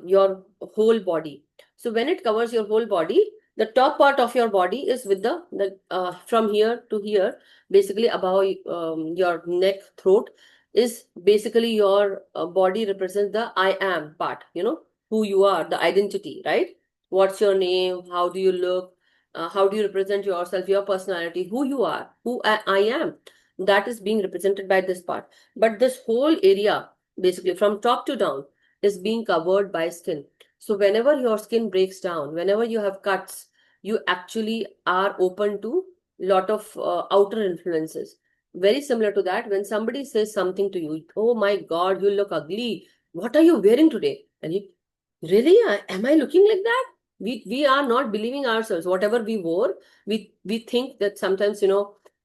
your whole body. So when it covers your whole body, the top part of your body is with the from here to here, basically above your neck, throat, is basically your body represents the I am part, who you are, the identity, right? What's your name? How do you look? How do you represent yourself, your personality, who you are, who I am? That is being represented by this part. But this whole area, basically from top to down, is being covered by skin. So whenever your skin breaks down, whenever you have cuts, you actually are open to lot of outer influences. Very similar to that, when somebody says something to you, oh my God, you look ugly. What are you wearing today? And you, really, am I looking like that? We are not believing ourselves. Whatever we wore, we think that sometimes,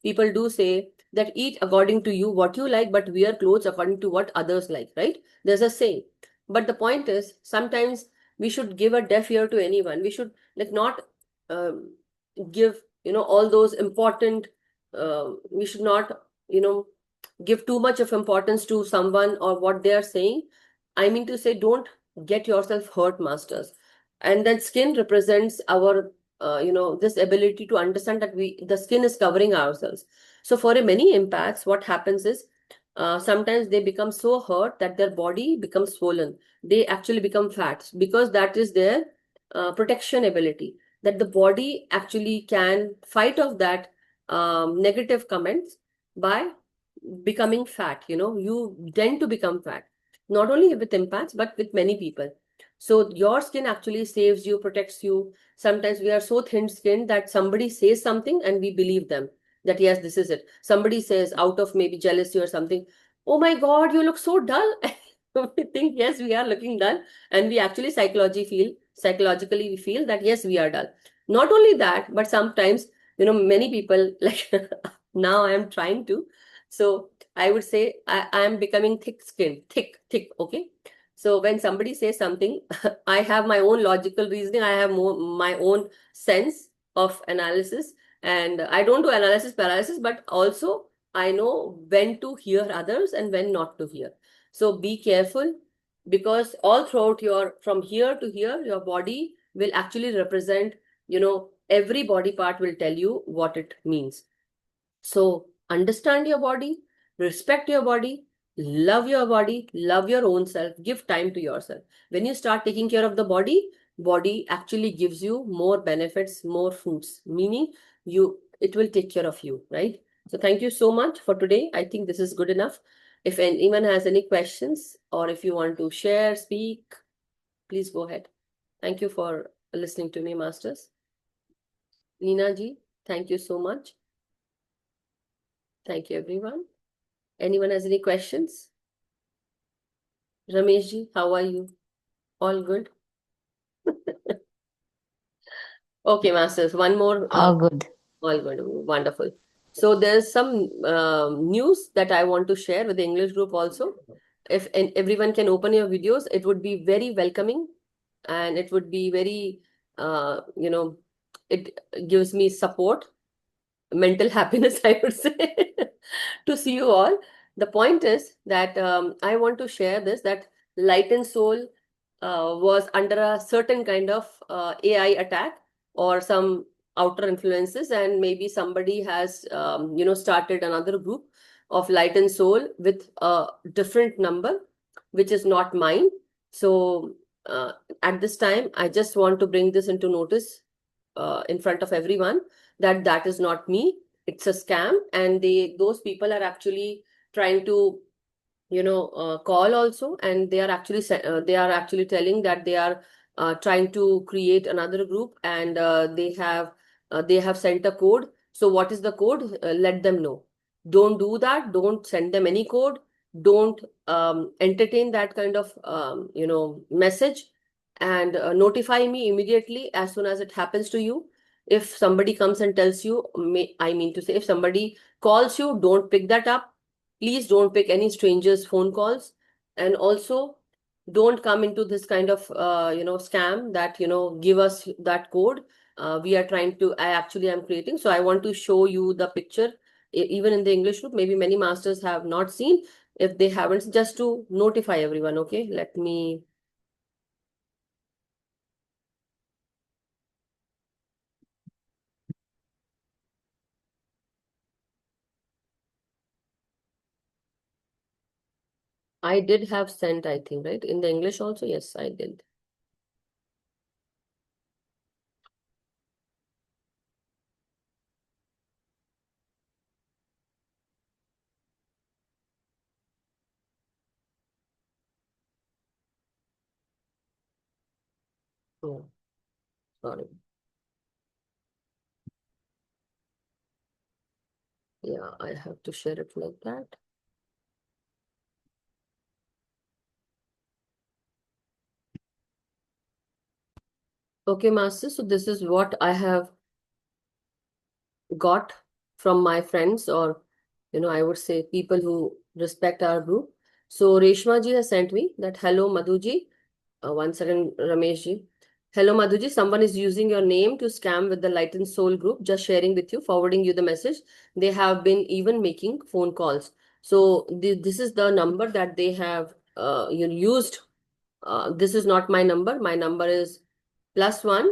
people do say that eat according to you what you like, but wear clothes according to what others like, right? There's a saying. But the point is, sometimes we should give a deaf ear to anyone. We should like not give, all those important, we should not, give too much of importance to someone or what they are saying. I mean to say, don't get yourself hurt, masters. And then skin represents our, this ability to understand that the skin is covering ourselves. So for a many impacts, what happens is, sometimes they become so hurt that their body becomes swollen. They actually become fat, because that is their protection ability, that the body actually can fight off that negative comments by becoming fat. You tend to become fat, not only with empaths, but with many people. So your skin actually saves you, protects you. Sometimes we are so thin-skinned that somebody says something and we believe them that yes, this is it. Somebody says out of maybe jealousy or something, oh my God, you look so dull. We think yes, we are looking dull, and we actually psychologically we feel that yes, we are dull. Not only that, but sometimes many people like now I am trying to. So I would say I am becoming thick skinned, thick. Okay. So when somebody says something, I have my own logical reasoning. I have my own sense of analysis, and I don't do analysis paralysis, but also I know when to hear others and when not to hear. So be careful, because all throughout from here to here, your body will actually represent, every body part will tell you what it means. So understand your body, respect your body, love your own self, give time to yourself. When you start taking care of the body actually gives you more benefits, more fruits, meaning it will take care of you, right? So thank you so much for today. I think this is good enough. If anyone has any questions or if you want to share, speak, please go ahead. Thank you for listening to me, masters. Neena ji, thank you so much. Thank you, everyone. Anyone has any questions? Ramesh ji, how are you? All good? Okay, masters. One more. All good. All good. Wonderful. So there's some news that I want to share with the English group also. If everyone can open your videos, it would be very welcoming, and it would be very, it gives me support, mental happiness, I would say, to see you all. The point is that I want to share this, that Light and Soul was under a certain kind of AI attack or some outer influences, and maybe somebody has, started another group of Light and Soul with a different number, which is not mine. So at this time, I just want to bring this into notice in front of everyone that that is not me. It's a scam, and those people are actually trying to call also, and they are actually telling that they are trying to create another group, and they have sent a code. So what is the code? Let them know. Don't do that. Don't send them any code. Don't entertain that kind of message, and notify me immediately as soon as it happens to you. If somebody comes and tells you, I mean to say, if somebody calls you, don't pick that up. Please don't pick any strangers' phone calls, and also don't come into this kind of scam that give us that code. We are trying to. I actually am creating. So I want to show you the picture, even in the English group. Maybe many masters have not seen. If they haven't, just to notify everyone. Okay, let me. I did have sent, I think, right? In the English also, yes, I did. Oh, sorry. Yeah, I have to share it like that. Okay, Master. So this is what I have got from my friends, or I would say people who respect our group. So Reshma ji has sent me that, hello Madhu ji. One second, Ramesh ji. Hello Madhu ji, someone is using your name to scam with the Light and Soul group. Just sharing with you, forwarding you the message. They have been even making phone calls. So this is the number that they have used. This is not my number. My number is +1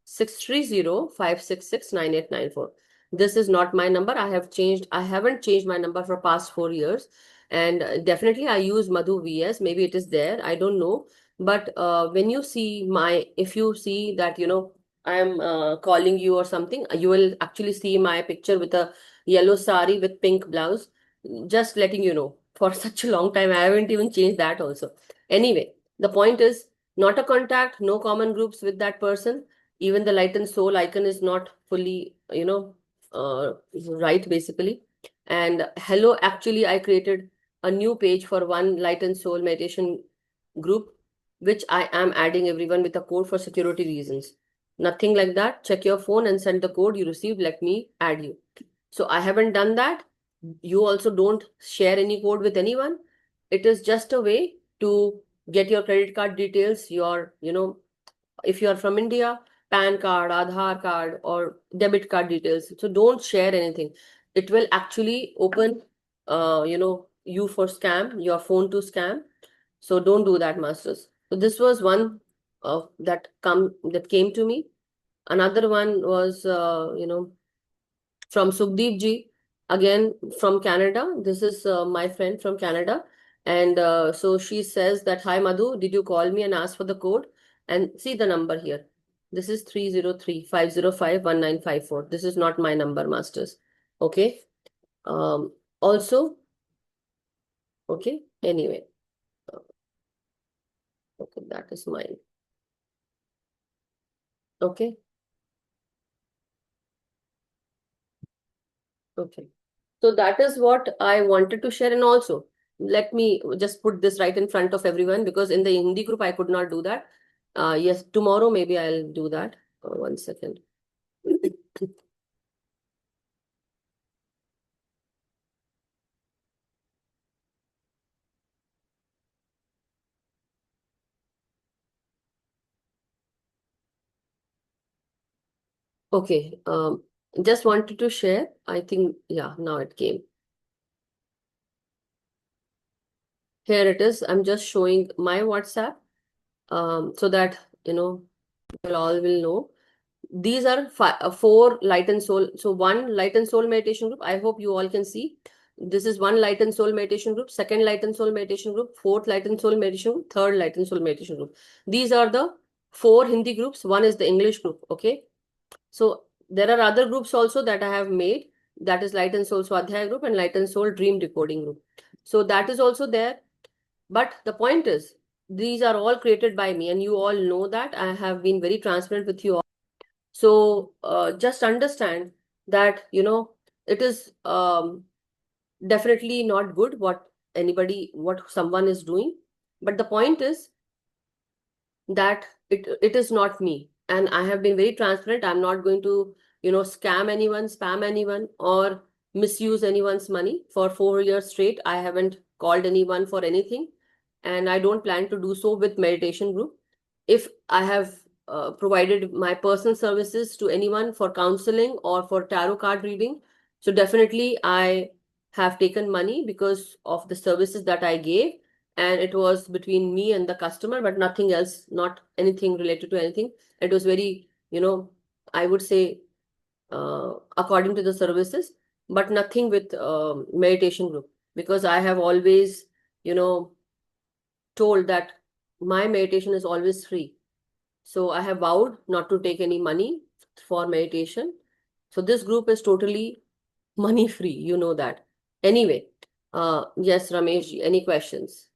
630 566 9894. This is not my number. I haven't changed my number for past 4 years. And definitely I use Madhu VS. Maybe it is there. I don't know. But if you see that, I am calling you or something, you will actually see my picture with a yellow sari with pink blouse. Just letting you know. For such a long time, I haven't even changed that also. Anyway, the point is not a contact, no common groups with that person. Even the light and soul icon is not fully, right basically. And hello, actually, I created a new page for one light and soul meditation group, which I am adding everyone with a code for security reasons. Nothing like that. Check your phone and send the code you received. Let me add you. So I haven't done that. You also don't share any code with anyone. It is just a way to get your credit card details, if you are from India, PAN card, Aadhaar card, or debit card details. So don't share anything. It will actually open, you for scam, your phone to scam. So don't do that, masters. So this was one that came to me. Another one was, from Sukhdeep ji, again from Canada. This is my friend from Canada. And so she says that, hi Madhu, did you call me and ask for the code? And see the number here. This is 303-505-1954. This is not my number, masters. Okay. Also, okay. Anyway, okay, that is mine. Okay. Okay. So that is what I wanted to share. And also, let me just put this right in front of everyone, because in the Hindi group, I could not do that. Yes, tomorrow maybe I'll do that. 1 second. Okay. Just wanted to share. I think, yeah, now it came. Here it is. I'm just showing my WhatsApp, so that, you all will know. These are four light and soul. So one light and soul meditation group. I hope you all can see. This is one light and soul meditation group, second light and soul meditation group, fourth light and soul meditation group, third light and soul meditation group. These are the four Hindi groups. One is the English group. Okay. So there are other groups also that I have made. That is Light and Soul Swadhyaya group and Light and Soul Dream Decoding group. So that is also there. But the point is, these are all created by me, and you all know that. I have been very transparent with you all. So just understand that, it is definitely not good what someone is doing. But the point is that it is not me. And I have been very transparent. I'm not going to, scam anyone, spam anyone, or misuse anyone's money. For 4 years straight, I haven't called anyone for anything. And I don't plan to do so with meditation group. If I have provided my personal services to anyone for counseling or for tarot card reading, so definitely I have taken money because of the services that I gave, and it was between me and the customer, but nothing else, not anything related to anything. It was very, I would say, according to the services, but nothing with meditation group, because I have always, you know, told that my meditation is always free. So I have vowed not to take any money for meditation. So this group is totally money free, you know that. Anyway, yes, Ramesh, any questions?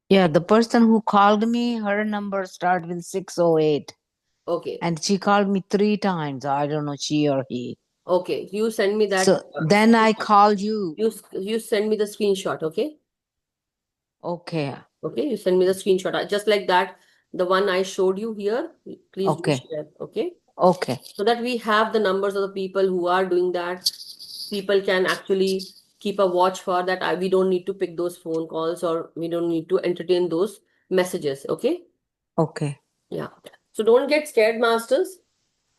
Yeah, the person who called me, her number started with 608. Okay. And she called me 3 times. I don't know, she or he. Okay. You send me that. So then I called you. You send me the screenshot, okay? Okay. Okay, you send me the screenshot. Just like that, the one I showed you here, please do Okay. share, okay? Okay. So that we have the numbers of the people who are doing that. People can actually keep a watch for that. We don't need to pick those phone calls, or we don't need to entertain those messages, okay? Okay. Yeah. So don't get scared, masters.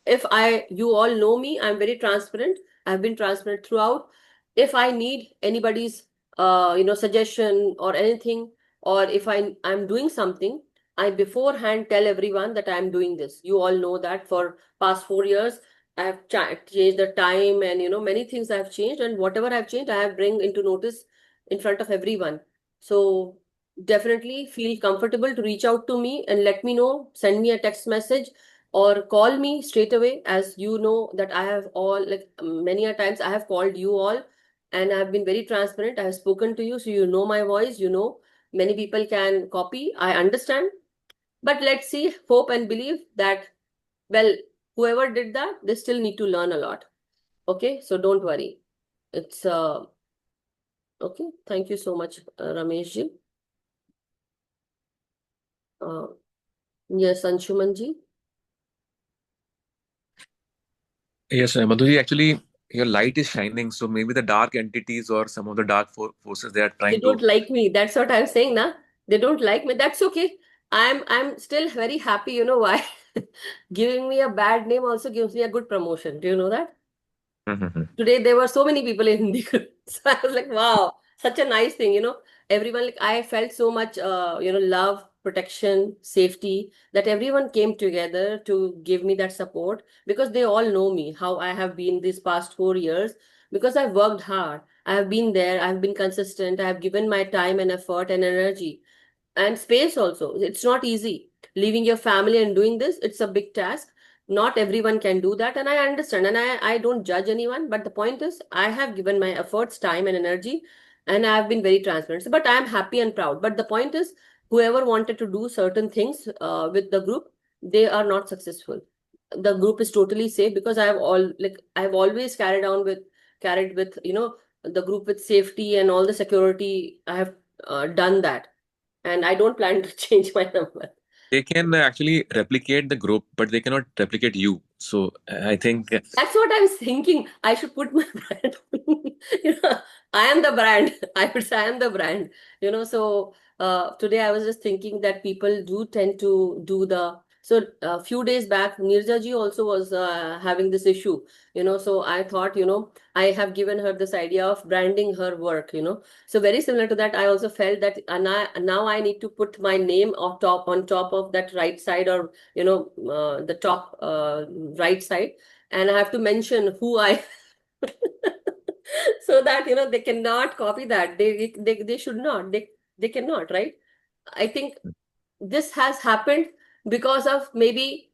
You all know me, I'm very transparent. I've been transparent throughout. If I need anybody's, suggestion or anything, or if I'm doing something, I beforehand tell everyone that I'm doing this. You all know that for past 4 years, I have changed the time, and, many things I have changed, and whatever I've changed, I have bring into notice in front of everyone. So definitely feel comfortable to reach out to me and let me know, send me a text message or call me straight away. As you know that I have all, like, many a times I have called you all and I've been very transparent. I have spoken to you, so you know my voice, you know many people can copy. I understand. But let's see, hope and believe that, well, whoever did that, they still need to learn a lot. Okay, so don't worry. It's okay. Thank you so much, Ramesh ji. Uh, yes, Anshuman ji. Yes, Madhuji, actually, your light is shining, so maybe the dark entities or some of the dark forces they are They trying don't to. like me. That's what I'm saying, na. They don't like me. That's okay. I'm still very happy. You know why? Giving me a bad name also gives me a good promotion. Do you know that? Mhm. Today there were so many people in the group. So I was like, wow, such a nice thing, everyone, like, I felt so much love, protection, safety, that everyone came together to give me that support, because they all know me, how I have been these past 4 years, because I've worked hard. I have been there, I've been consistent, I have given my time and effort and energy and space also. It's not easy leaving your family and doing this. It's a big task. Not everyone can do that, and I understand, and I don't judge anyone. But the point is, I have given my efforts, time, and energy, and I have been very transparent. But I am happy and proud. But the point is, whoever wanted to do certain things with the group, they are not successful. The group is totally safe, because I have always carried with the group with safety and all the security. I have done that, and I don't plan to change my number. They can actually replicate the group, but they cannot replicate you. So I think That's what I'm thinking. I should put my brand. you know, I am the brand. I would say I am the brand. So today I was just thinking that people do tend to do the. So a few days back, Nirja ji also was having this issue. So I thought, I have given her this idea of branding her work. So very similar to that, I also felt that, now I need to put my name on top of that right side, or the top right side, and I have to mention who I so that they cannot copy that. They should not. They cannot, right? I think this has happened because of, maybe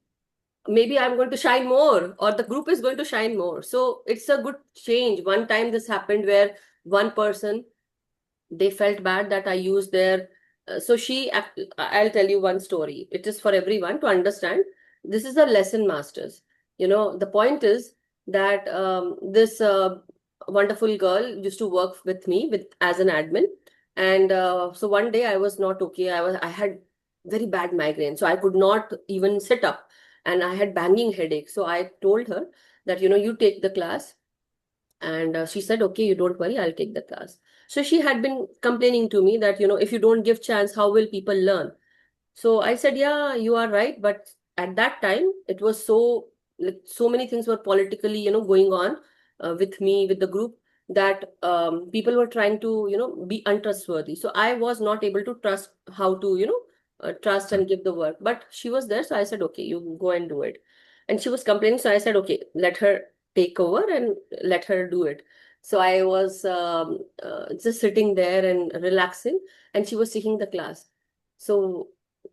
I'm going to shine more, or the group is going to shine more. So it's a good change. One time this happened where one person, they felt bad that I used their. I'll tell you one story. It is for everyone to understand. This is a lesson, masters. The point is that this wonderful girl used to work with me with as an admin, and so one day I was not okay. I had very bad migraine, so I could not even sit up, and I had banging headache. So I told her that you take the class, and she said, okay, you don't worry, I'll take the class. So she had been complaining to me that, if you don't give chance, how will people learn? So I said, yeah, you are right. But at that time, it was so, like, so many things were politically, going on with me, with the group, that people were trying to, be untrustworthy. So I was not able to trust how to, trust and give the work. But she was there. So I said, okay, you go and do it. And she was complaining. So I said, okay, let her take over and let her do it. So I was just sitting there and relaxing, and she was taking the class. So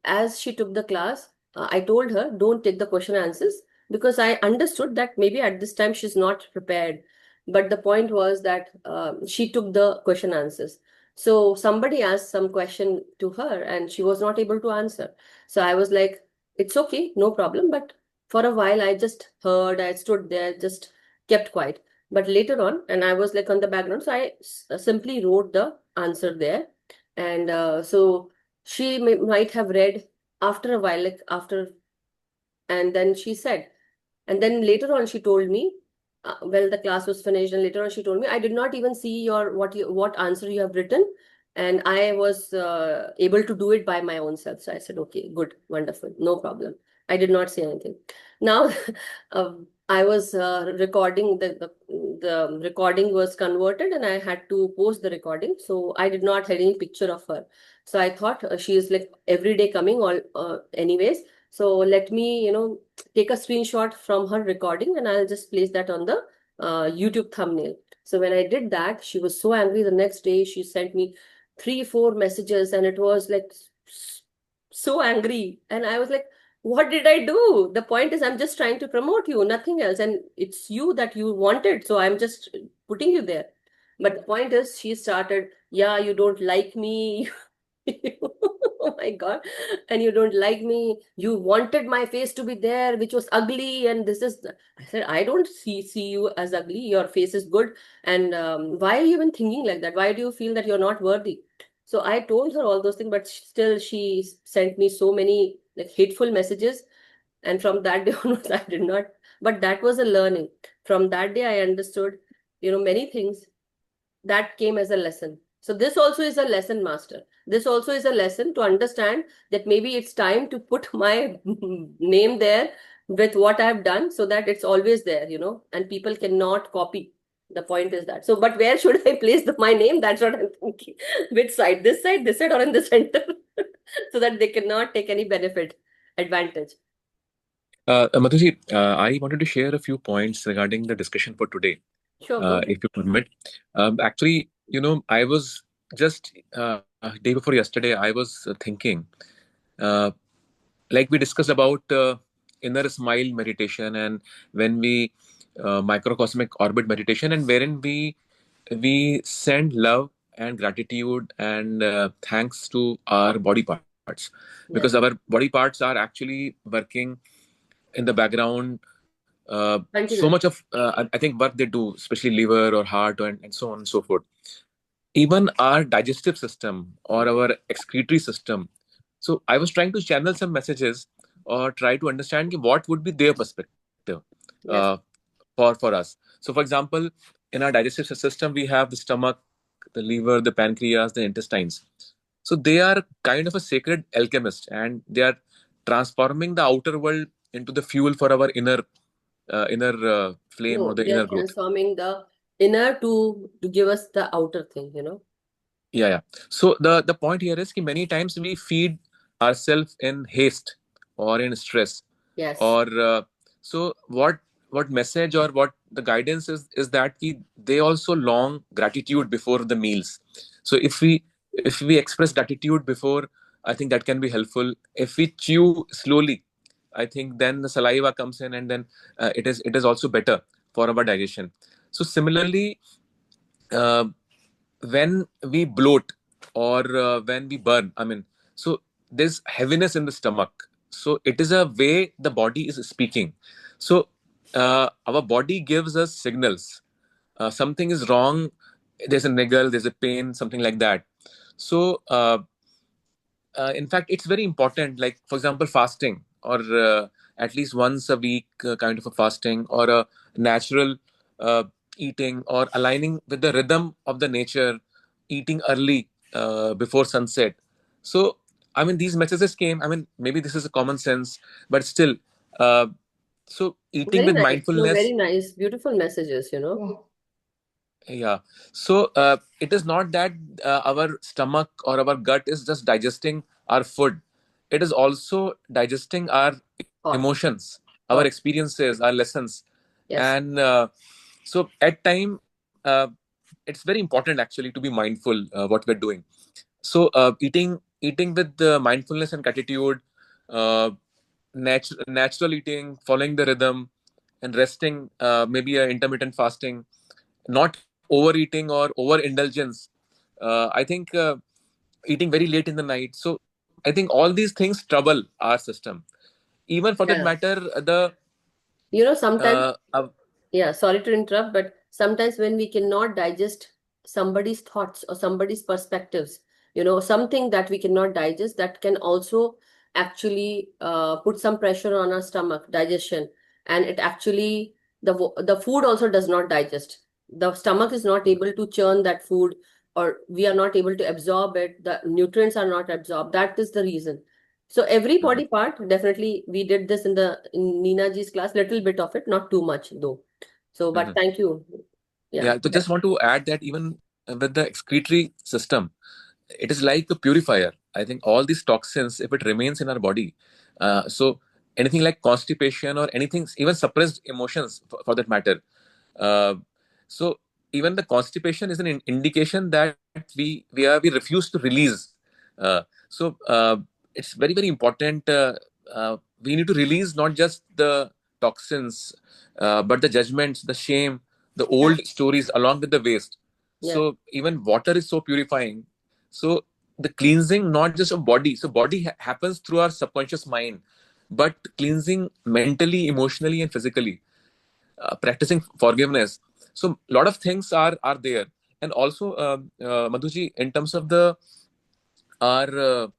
as she took the class, I told her, don't take the question answers, because I understood that maybe at this time she's not prepared. But the point was that she took the question answers. So somebody asked some question to her and she was not able to answer. So I was like, it's okay, no problem. But for a while, I just heard, I stood there, just kept quiet. But later on, and I was like on the background, so I simply wrote the answer there. And so she might have read after a while, like after, and then she said, and then later on she told me, well, the class was finished, and later on she told me, I did not even see what answer you have written, and I was able to do it by my own self. So I said, okay, good, wonderful, no problem. I did not say anything. Now, I was recording the recording was converted, and I had to post the recording. So I did not have any picture of her. So I thought she is like every day coming, all anyways. So let me, take a screenshot from her recording, and I'll just place that on the YouTube thumbnail. So when I did that, she was so angry. The next day, she sent me, three, four messages, and it was like so angry. And I was like, what did I do? The point is, I'm just trying to promote you, nothing else. And it's you that you wanted. So I'm just putting you there. But the point is, she started, yeah, you don't like me. Oh my God. And you don't like me. You wanted my face to be there, which was ugly. And this is, I said, I don't see you as ugly. Your face is good. And why are you even thinking like that? Why do you feel that you're not worthy? So I told her all those things, but still she sent me so many like hateful messages. And from that day onwards, I did not. But that was a learning. From that day, I understood, many things that came as a lesson. So this also is a lesson, master. This also is a lesson to understand that maybe it's time to put my name there with what I've done so that it's always there, and people cannot copy. The point is that. So, but where should I place my name? That's what I'm thinking. Which side? This side, or in the center? So that they cannot take any benefit, advantage. Madhuji, I wanted to share a few points regarding the discussion for today, Sure, go ahead. if you permit. Actually, I was just day before yesterday, I was thinking, uh, like we discussed about inner smile meditation, and when we microcosmic orbit meditation, and wherein we send love and gratitude and thanks to our body parts, because Yes. our body parts are actually working in the background, so much Continuous. of I think work they do, especially liver or heart and so on and so forth. Even our digestive system or our excretory system. So I was trying to channel some messages or try to understand what would be their perspective uh, Yes. for us. So, for example, in our digestive system, we have the stomach, the liver, the pancreas, the intestines. So they are kind of a sacred alchemist, and they are transforming the outer world into the fuel for our inner flame or No, the they're inner growth. transforming the inner to give us the outer thing. Yeah, yeah. So the point here is that many times we feed ourselves in haste or in stress, Yes. or so what message or what the guidance is that they also long gratitude before the meals. So if we express gratitude before, I think that can be helpful. If we chew slowly, I think then the saliva comes in, and then it is also better for our digestion. So similarly, uh, when we bloat or when we burn, I mean, so there's heaviness in the stomach, so it is a way the body is speaking. So our body gives us signals, something is wrong, there's a niggle, there's a pain, something like that. So in fact, it's very important, like for example fasting, or at least once a week kind of a fasting, or a natural uh, eating, or aligning with the rhythm of the nature, eating early before sunset. So I mean, these messages came, I mean, maybe this is a common sense, but still, uh, so eating Very with nice. No, very mindfulness. nice. Beautiful messages. Yeah. So it is not that our stomach or our gut is just digesting our food. It is also digesting our Thoughts. emotions, our Thoughts. experiences, our lessons. Yes. And so at time, it's very important actually to be mindful what we're doing. So eating with mindfulness and gratitude, uh, natural eating, following the rhythm, and resting, maybe a intermittent fasting, not overeating or overindulgence. I think eating very late in the night. So I think all these things trouble our system. Even for that Yeah. matter, the Sometimes, uh, uh, yeah, sorry to interrupt, but sometimes when we cannot digest somebody's thoughts or somebody's perspectives, something that we cannot digest, that can also actually put some pressure on our stomach, digestion. And it actually, the food also does not digest. The stomach is not able to churn that food, or we are not able to absorb it. The nutrients are not absorbed. That is the reason. So every mhm, body part, definitely we did this in Nina ji's class, little bit of it, not too much though. So, but mhm. thank you. Yeah. Yeah, so just want to add that even with the excretory system, it is like a purifier. I think all these toxins, if it remains in our body, so anything like constipation or anything, even suppressed emotions for that matter, uh, so even the constipation is an indication that we refuse to release. So it's very very important. We need to release not just the toxins, but the judgments, the shame, the Yeah. old stories along with the waste. Yeah. So even water is so purifying. So the cleansing not just of body. So body happens through our subconscious mind, but cleansing mentally, emotionally, and physically, practicing forgiveness. So a lot of things are there. And also, Madhuji, in terms of the our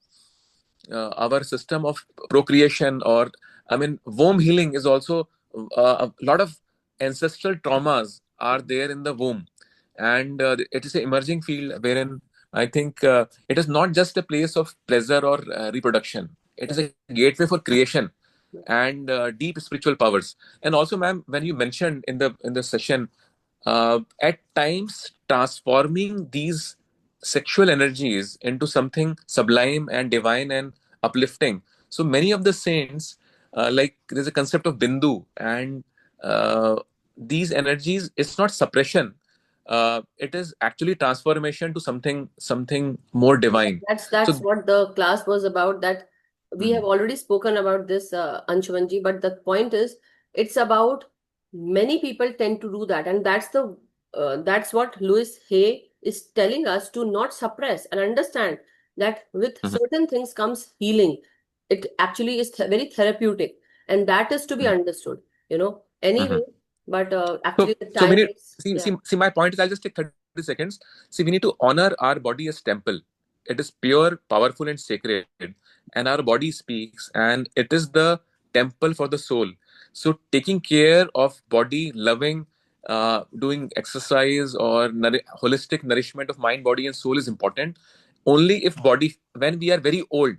our system of procreation, or I mean womb healing is also, a lot of ancestral traumas are there in the womb. And it is an emerging field wherein I think it is not just a place of pleasure or reproduction. It is a gateway for creation and deep spiritual powers. And also, ma'am, when you mentioned in the session, at times transforming these sexual energies into something sublime and divine and uplifting. So many of the saints, like there's a concept of bindu, and uh, these energies, it's not suppression, it is actually transformation to something more divine. That's So what the class was about. That we have mhm, already spoken about this, Anshumanji, but the point is, it's about many people tend to do that, and that's what Louis Hay is telling us, to not suppress and understand that with mhm, certain things comes healing. It actually is very therapeutic, and that is to be mhm, understood. Anyway, mhm. but actually So, the so we time need is, see, yeah. see, see. My point is, I'll just take 30 seconds. See, we need to honor our body as temple. It is pure, powerful, and sacred, and our body speaks, and it is the temple for the soul. So, taking care of body, loving, doing exercise or holistic nourishment of mind, body, and soul is important. Only if body, when we are very old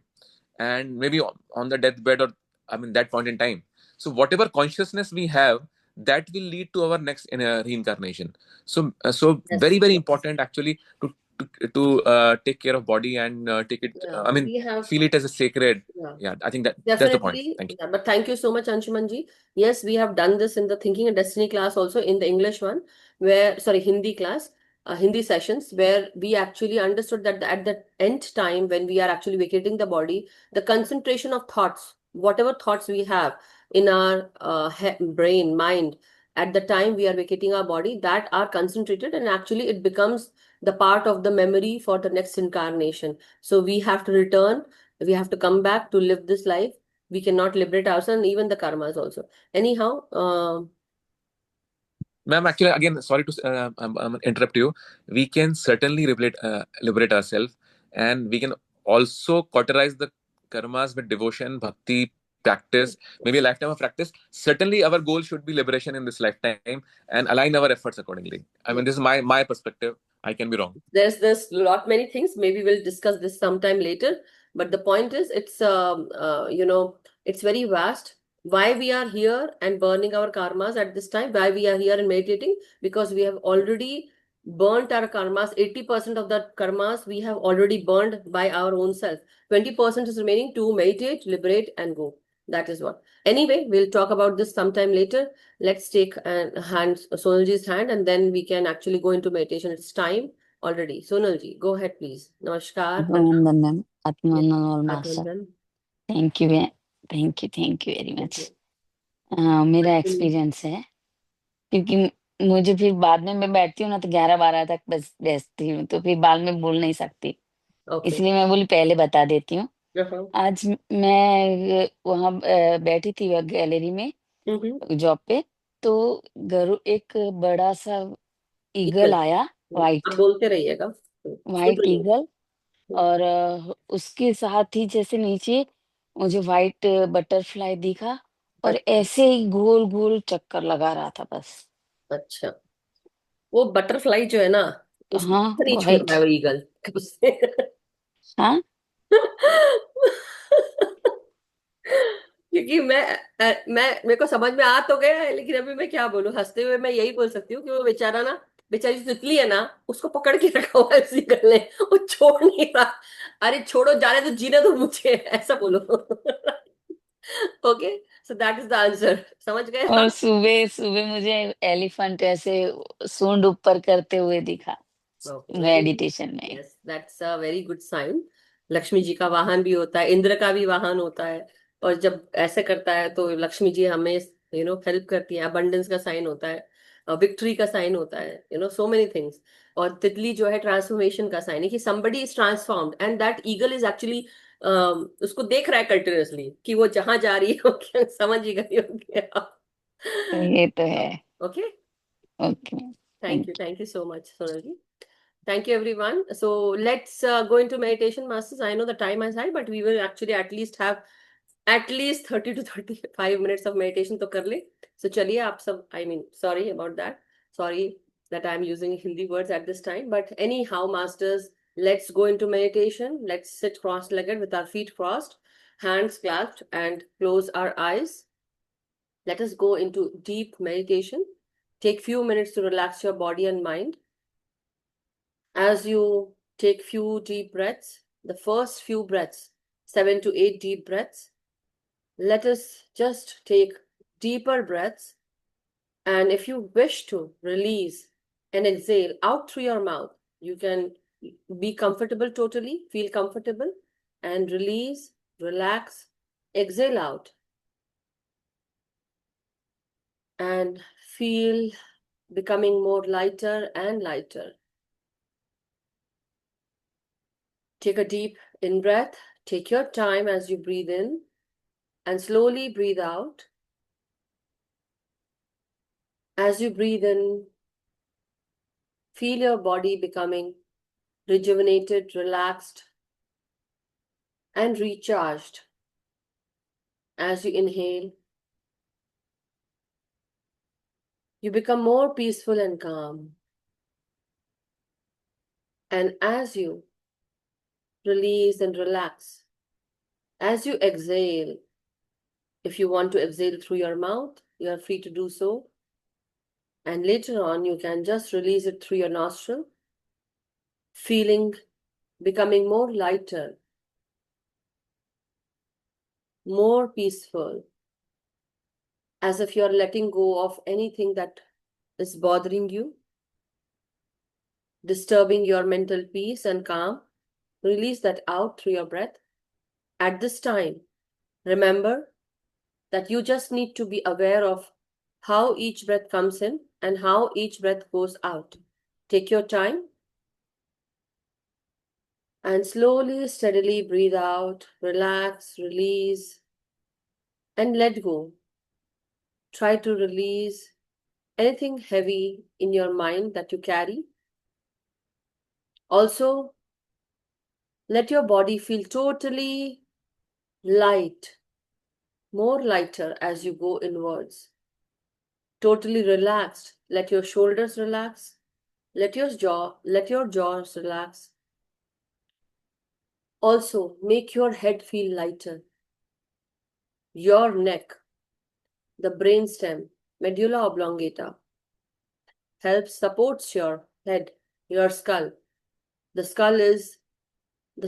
and maybe on the deathbed, or I mean that point in time. So whatever consciousness we have, that will lead to our next reincarnation. So Yes, very very yes. important actually to take care of body and take it. Yeah, I mean, we have, feel it as a sacred. yeah. Yeah, I think that's the point. Definitely. Thank you. Yeah, but thank you so much, Anshumanji. Yes, we have done this in the Thinking and Destiny class, also in the English one, sorry, Hindi class, Hindi sessions, where we actually understood that at the end time, when we are actually vacating the body, the concentration of thoughts, whatever thoughts we have in our brain, mind, at the time we are vacating our body, that are concentrated, and actually it becomes the part of the memory for the next incarnation. So we have to return, we have to come back to live this life. We cannot liberate ourselves, and even the karmas also. Anyhow, Ma'am, actually, again, sorry to interrupt you. We can certainly liberate ourselves, and we can also cauterize the karmas with devotion, bhakti, practice, maybe a lifetime of practice. Certainly, our goal should be liberation in this lifetime, and align our efforts accordingly. I yeah. mean, this is my perspective. I can be wrong. There's lot many things. Maybe we'll discuss this sometime later. But the point is, it's very vast. Why we are here and burning our karmas at this time? Why we are here and meditating? Because we have already burnt our karmas. 80% of the karmas we have already burned by our own self. 20% is remaining to meditate, liberate, and go. That is what. Anyway, we'll talk about this sometime later. Let's take Sonalji's hand, and then we can actually go into meditation. It's time already. Sonalji, go ahead, please. Namaskar. Welcome. Abhinandan, ma'am. Yeah. Atmanand और master. Atmanjan. Thank you, thank you very Thank much. you. मेरा Actually, experience है, क्योंकि मुझे फिर बाद में मैं बैठती हूँ ना तो 11-12 तक बस बैठती हूँ, तो फिर बाद में बोल नहीं सकती, okay. इसलिए मैं बोली पहले बता देती हूँ. Uh-huh. आज मैं वहां बैठी थी गैलरी में Mm-hmm. जॉब पे, तो एक बड़ा सा ईगल Equal. आया, आप वाइट बोलते रहिएगा, सुन वाइट रही हूँ. ईगल. और उसके साथ ही जैसे नीचे मुझे व्हाइट बटरफ्लाई दिखा, और अच्छा. ऐसे ही गोल गोल चक्कर लगा रहा था बस. अच्छा. वो बटरफ्लाई जो है ना, उसको हाँ, नहीं छोड़ व्हाइट. रहा है वो ईगल उससे. हाँ. क्योंकि मेरे को समझ में आ तो गया है, लेकिन अभी मैं क्या बोलूं. हंसते हुए मैं यही बोल सकती हूँ कि वो बेचारा ना, बेचारी जो तितली है ना, उसको पकड़ के रखा हुआ है उसी गले, वो छोड़ नहीं रहा. अरे छोड़ो, जाने तो, जीने दो मुझे, ऐसा बोलो. Okay, so that is the answer. समझ गए और आप? सुबह सुबह मुझे एलिफेंट ऐसे सूंड ऊपर करते हुए दिखा Okay, very good. मेडिटेशन में। Yes, that's a very good sign. Lakshmi ji का वाहन भी होता है, इंद्र का भी वाहन होता है, और जब ऐसे करता है तो लक्ष्मी जी हमें हेल्प करती है। अबंडेंस का साइन होता है, विक्ट्री का साइन होता है, सो मेनी थिंग्स। और तितली जो है ट्रांसफॉर्मेशन का साइन है कि somebody is transformed and that eagle is actually उसको देख रहा है कंटिन्यूअसली कि वो जहां जा रही है वो समझ ही गई होगी आप। ये तो है। Okay, okay, thank thank you so much, Sonal ji. Thank you, everyone. So let's go into meditation, masters. I know the time is high, but we will actually at least have at least 30 to 35 minutes of meditation to kar le. So chaliye aap sab, I mean, sorry about that. Sorry that I'm using Hindi words at this time. But anyhow, masters, let's go into meditation. Let's sit cross-legged with our feet crossed, hands clasped, and close our eyes. Let us go into deep meditation. Take few minutes to relax your body and mind. As you take few deep breaths, the first few breaths, 7 to 8 deep breaths, let us just take deeper breaths. And if you wish to release and exhale out through your mouth, you can be comfortable totally, feel comfortable, and release, relax, exhale out, and feel becoming more lighter and lighter. Take a deep in breath. Take your time as you breathe in and slowly breathe out. As you breathe in, feel your body becoming rejuvenated, relaxed, and recharged. As you inhale, you become more peaceful and calm. And as you release and relax, as you exhale, if you want to exhale through your mouth, you are free to do so. And later on, you can just release it through your nostril, feeling becoming more lighter, more peaceful, as if you're letting go of anything that is bothering you, disturbing your mental peace and calm. Release that out through your breath. At this time, remember that you just need to be aware of how each breath comes in and how each breath goes out. Take your time and slowly, steadily breathe out, relax, release, and let go. Try to release anything heavy in your mind that you carry. Also, let your body feel totally light, more lighter as you go inwards. Totally relaxed. Let your shoulders relax. Let your jaws relax. Also, make your head feel lighter. Your neck, the brainstem, medulla oblongata, supports your head, your skull. The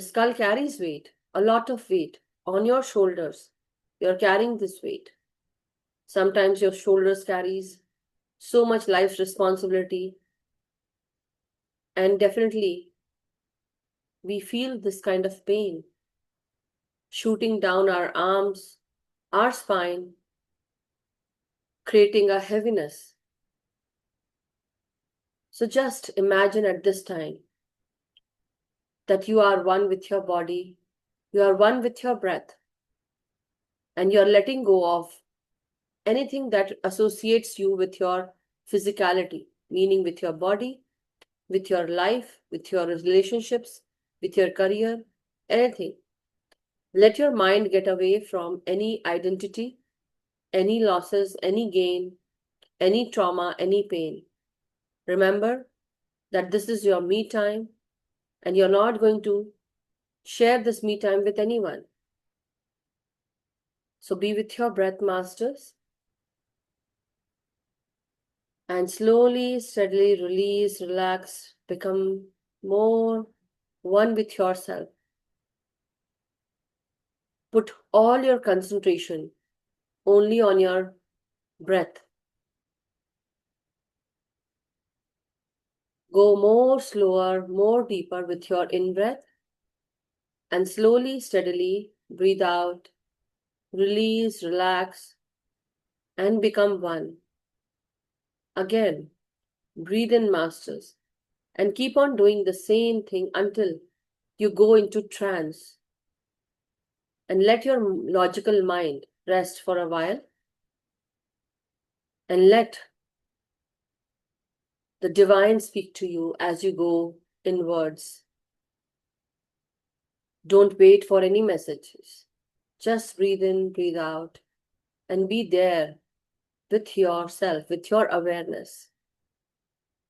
skull carries weight, a lot of weight on your shoulders. You're carrying this weight. Sometimes your shoulders carries so much life's responsibility, and definitely we feel this kind of pain shooting down our arms, our spine, creating a heaviness. So just imagine at this time that you are one with your body, you are one with your breath, and you're letting go of anything that associates you with your physicality, meaning with your body, with your life, with your relationships, with your career, anything. Let your mind get away from any identity, any losses, any gain, any trauma, any pain. Remember that this is your me time and you're not going to share this me time with anyone. So be with your breath, masters, and slowly, steadily release, relax, become more one with yourself. Put all your concentration only on your breath. Go more slower, more deeper with your in-breath, and slowly, steadily breathe out, release, relax, and become one. Again, breathe in, masters, and keep on doing the same thing until you go into trance. And let your logical mind rest for a while, and let the divine speak to you as you go inwards. Don't wait for any messages. Just breathe in, breathe out, and be there with yourself, with your awareness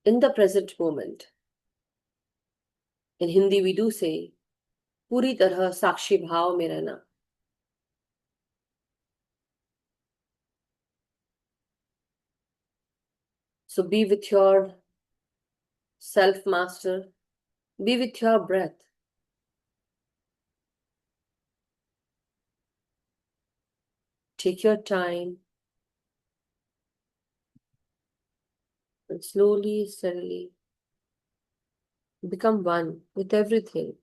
in the present moment. In Hindi, we do say, पूरी तरह साक्षी भाव में रहना. So be with your self, master. Be with your breath. Take your time and slowly, steadily become one with everything.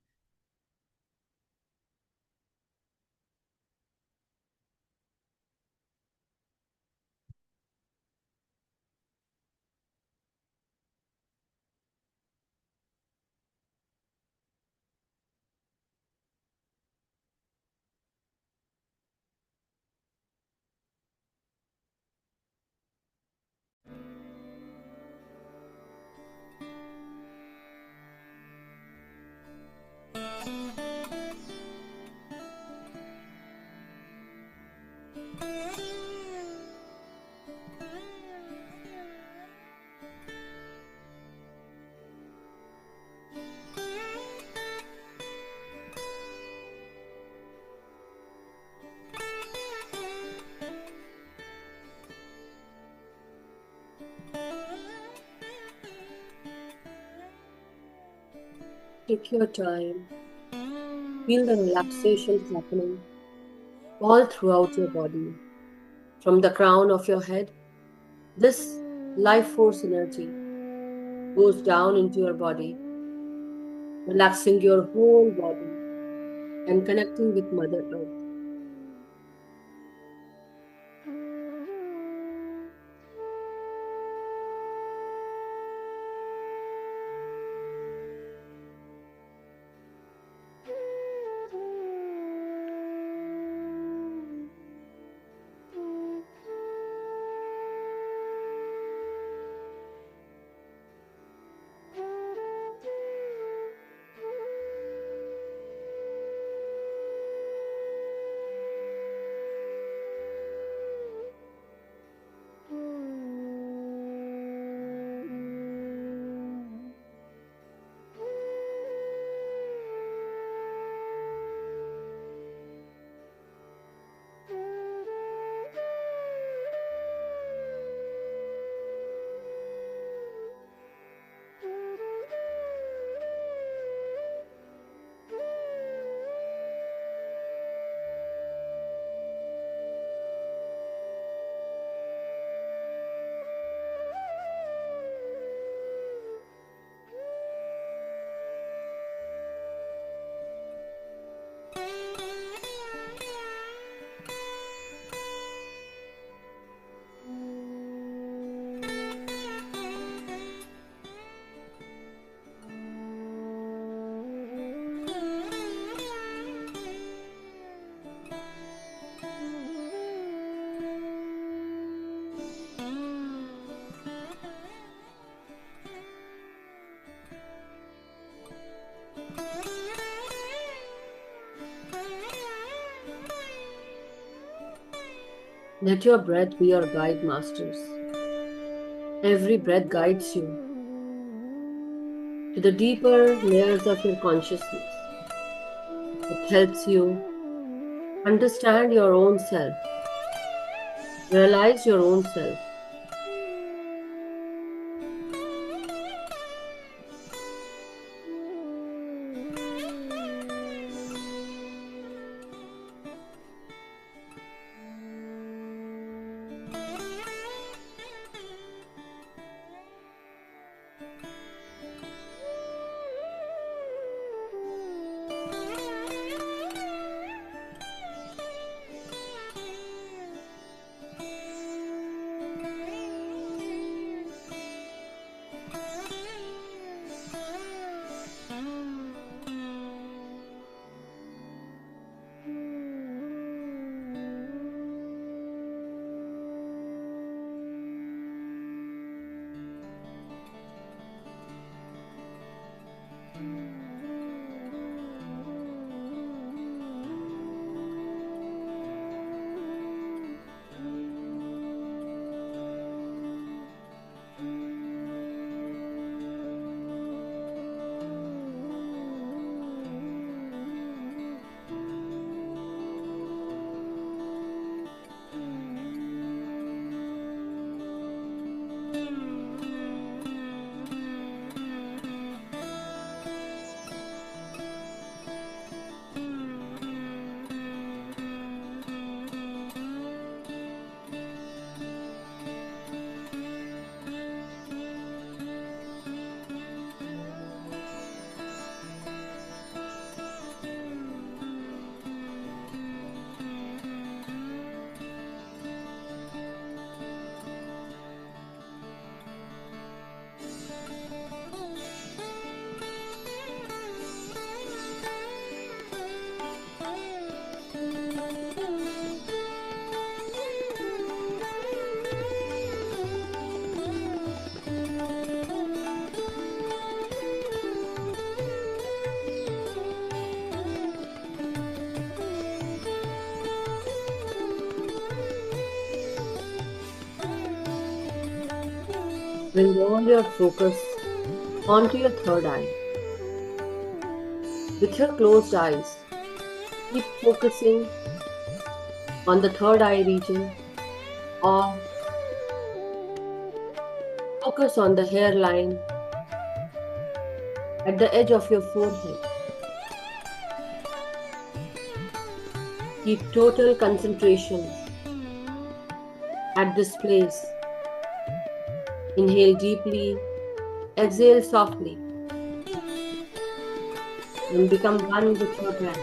Take your time. Feel the relaxation happening all throughout your body. From the crown of your head, this life force energy goes down into your body, relaxing your whole body and connecting with Mother Earth. Let your breath be your guide, masters. Every breath guides you to the deeper layers of your consciousness. It helps you understand your own self, realize your own self. Bring all your focus onto your third eye. With your closed eyes, keep focusing on the third eye region or focus on the hairline at the edge of your forehead. Keep total concentration at this place. Inhale deeply, exhale softly, and become one with your breath.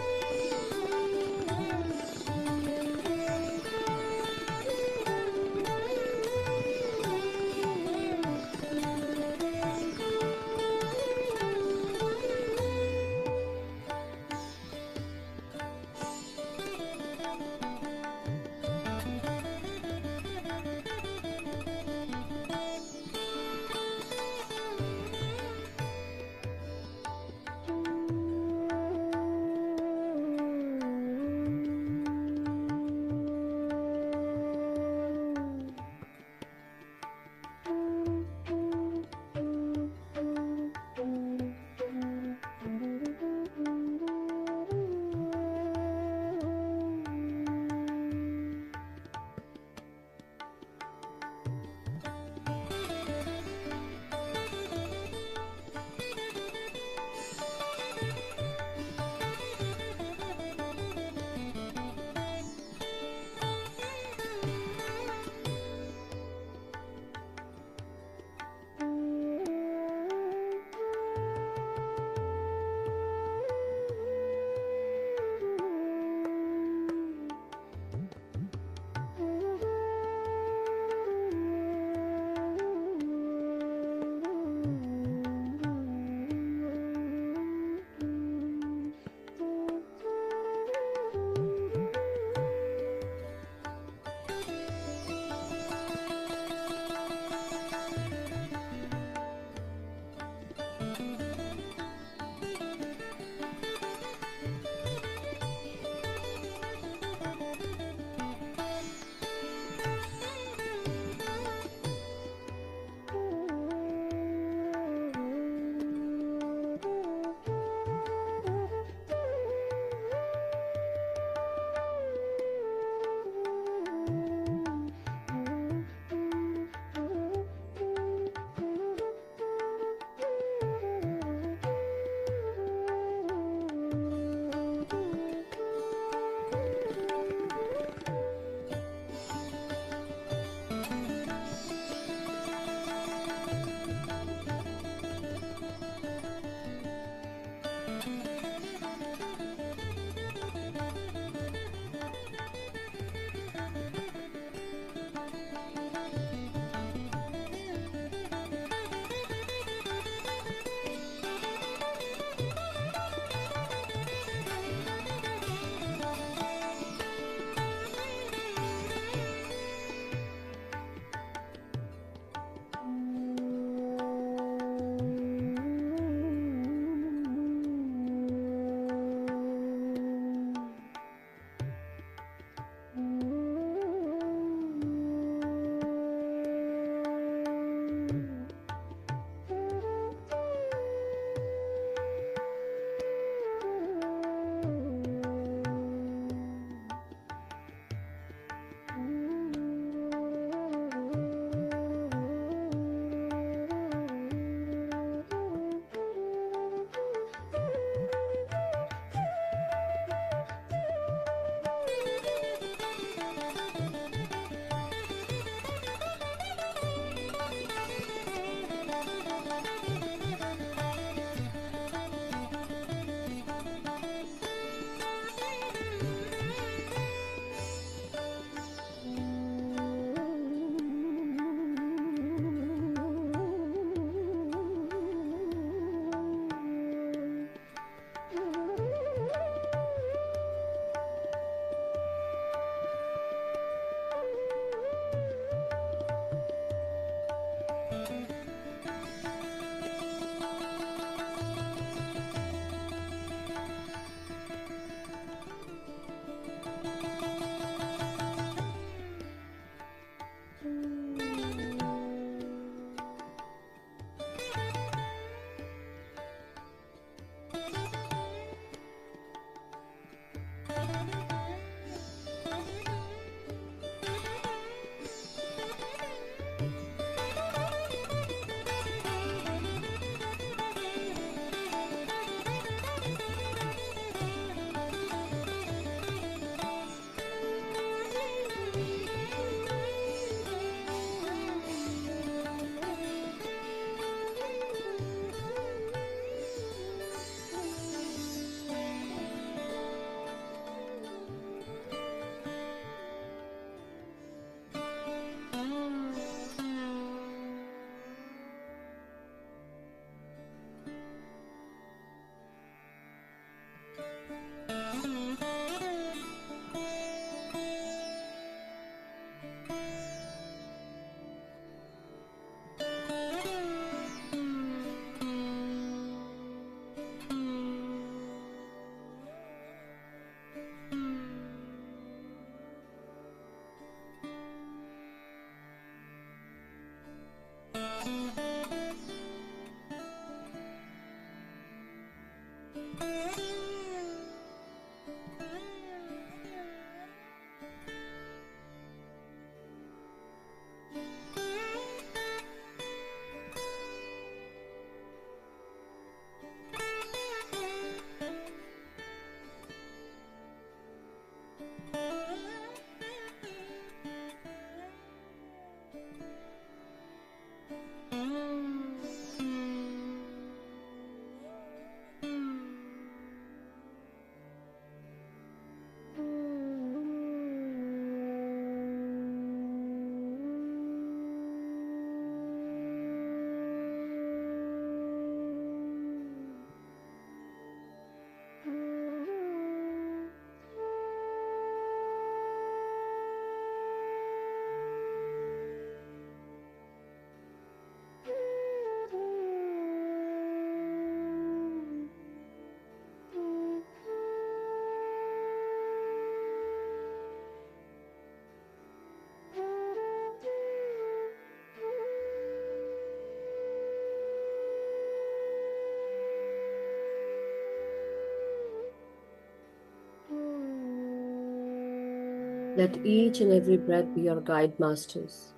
Let each and every breath be your guide, masters.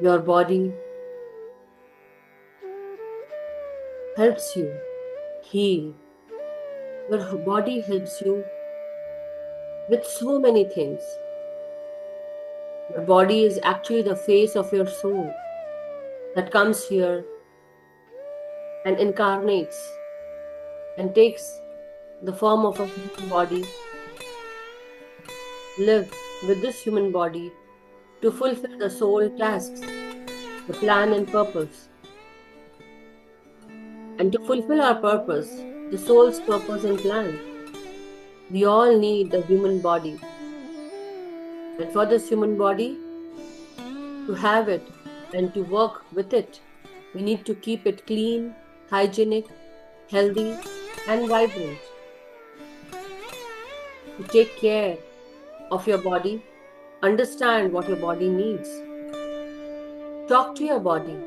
Your body helps you heal. Your body helps you with so many things. Your body is actually the face of your soul that comes here and incarnates and takes the form of a human body, live with this human body to fulfill the soul tasks, the plan and purpose. And to fulfill our purpose, the soul's purpose and plan, we all need the human body. And for this human body, to have it and to work with it, we need to keep it clean, hygienic, healthy, and vibrant. To take care of your body, understand what your body needs. Talk to your body.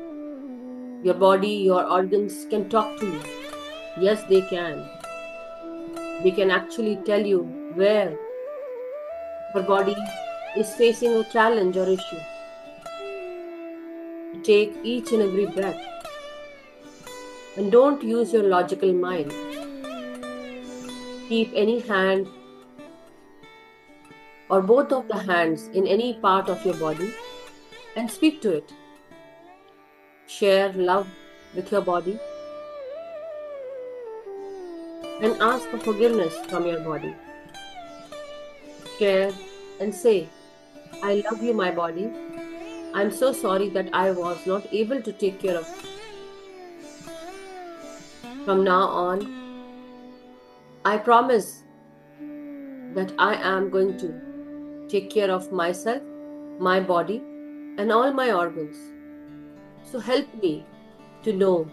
Your body, your organs can talk to you. Yes, they can. They can actually tell you where your body is facing a challenge or issue. Take each and every breath. And don't use your logical mind. Keep any hand or both of the hands in any part of your body and speak to it. Share love with your body and ask for forgiveness from your body. Share and say, I love you, my body. I'm so sorry that I was not able to take care of you. From now on, I promise that I am going to take care of myself, my body, and all my organs. So help me to know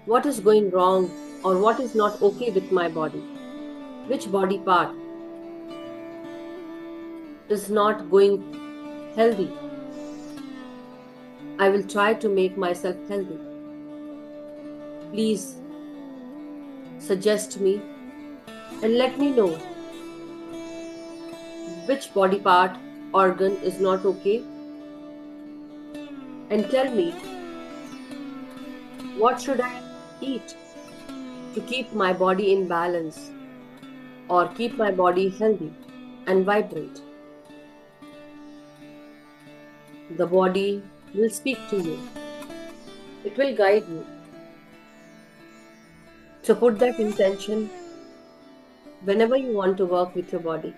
what is going wrong or what is not okay with my body. Which body part is not going healthy. I will try to make myself healthy. Please suggest me and let me know which body part, organ is not okay, and tell me what should I eat to keep my body in balance or keep my body healthy and vibrant. The body will speak to you. It will guide you. So put that intention whenever you want to work with your body.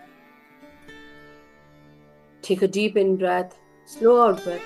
Take a deep in breath, slow out breath.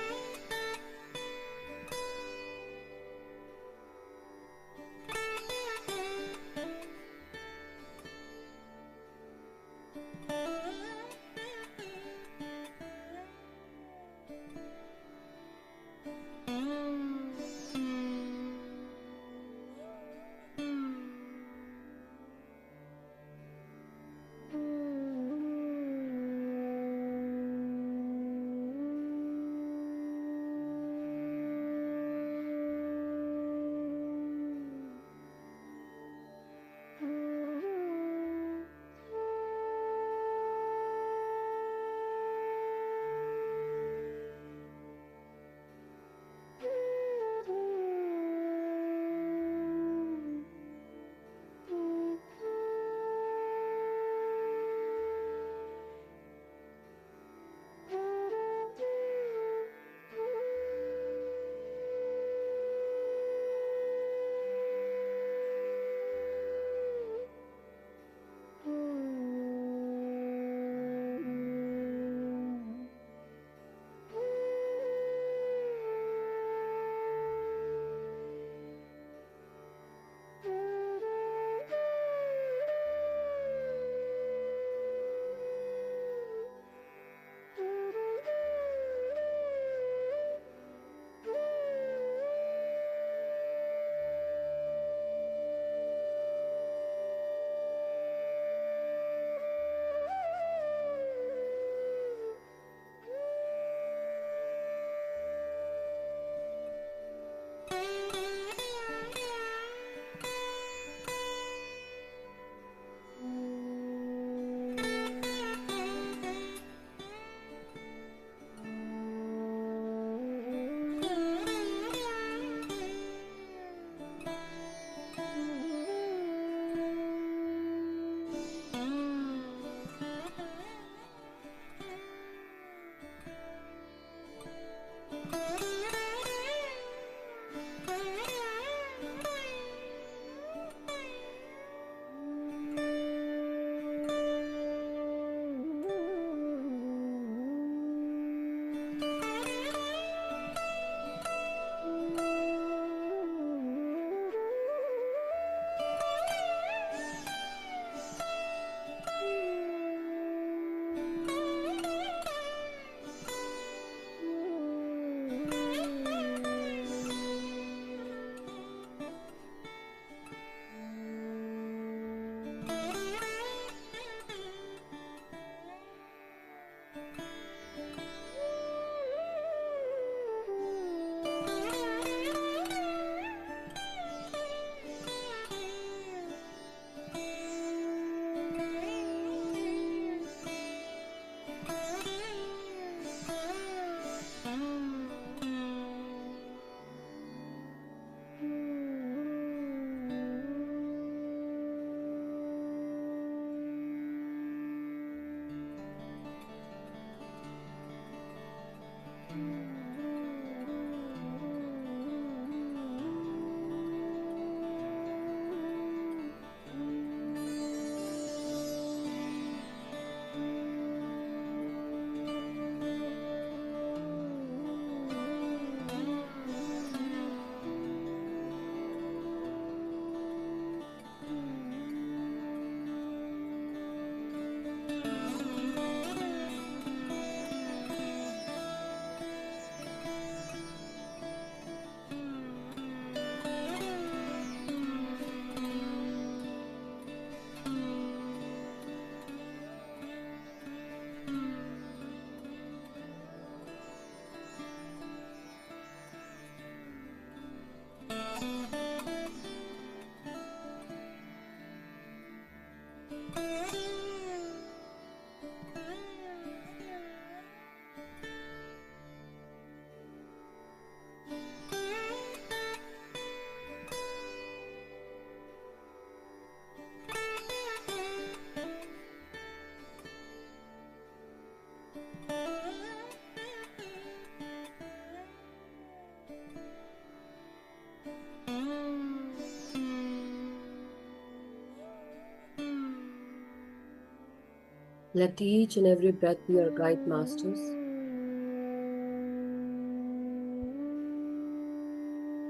Let each and every breath be your guide, masters.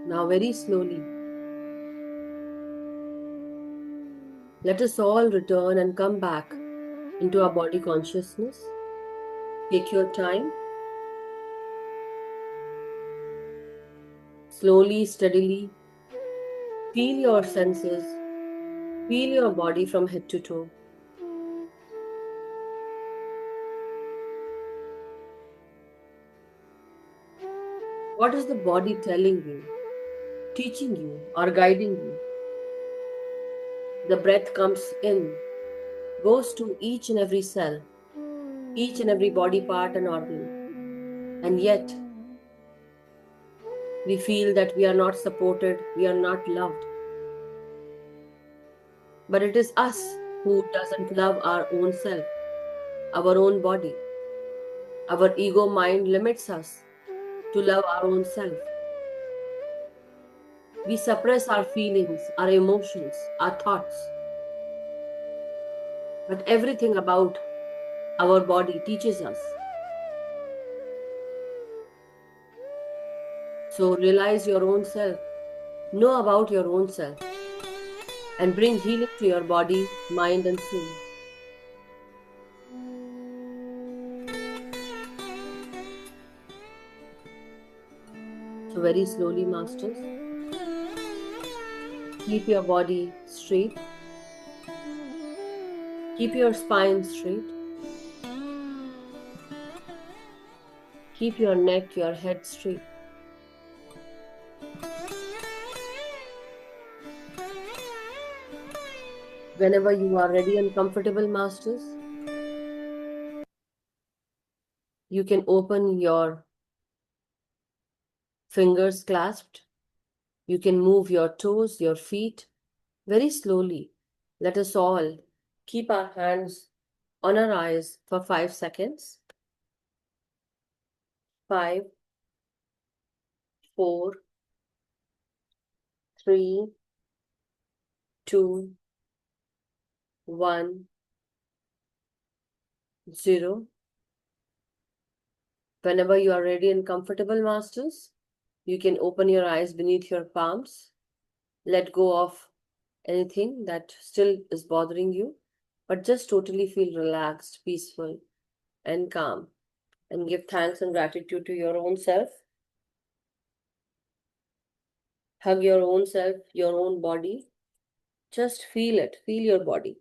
Now, very slowly, let us all return and come back into our body consciousness. Take your time. Slowly, steadily, feel your senses. Feel your body from head to toe. What is the body telling you, teaching you, or guiding you? The breath comes in, goes to each and every cell, each and every body part and organ. And yet, we feel that we are not supported, we are not loved. But it is us who doesn't love our own self, our own body. Our ego mind limits us to love our own self. We suppress our feelings, our emotions, our thoughts. But everything about our body teaches us. So realize your own self, know about your own self, and bring healing to your body, mind, and soul. So very slowly, masters, keep your body straight. Keep your spine straight. Keep your neck, your head straight. Whenever you are ready and comfortable, masters, you can open your fingers clasped. You can move your toes, your feet very slowly. Let us all keep our hands on our eyes for 5 seconds. 5, 4, 3, 2, 1, 0. Whenever you are ready and comfortable, masters, you can open your eyes beneath your palms. Let go of anything that still is bothering you, but just totally feel relaxed, peaceful, and calm. And give thanks and gratitude to your own self. Hug your own self, your own body. Just feel it, feel your body.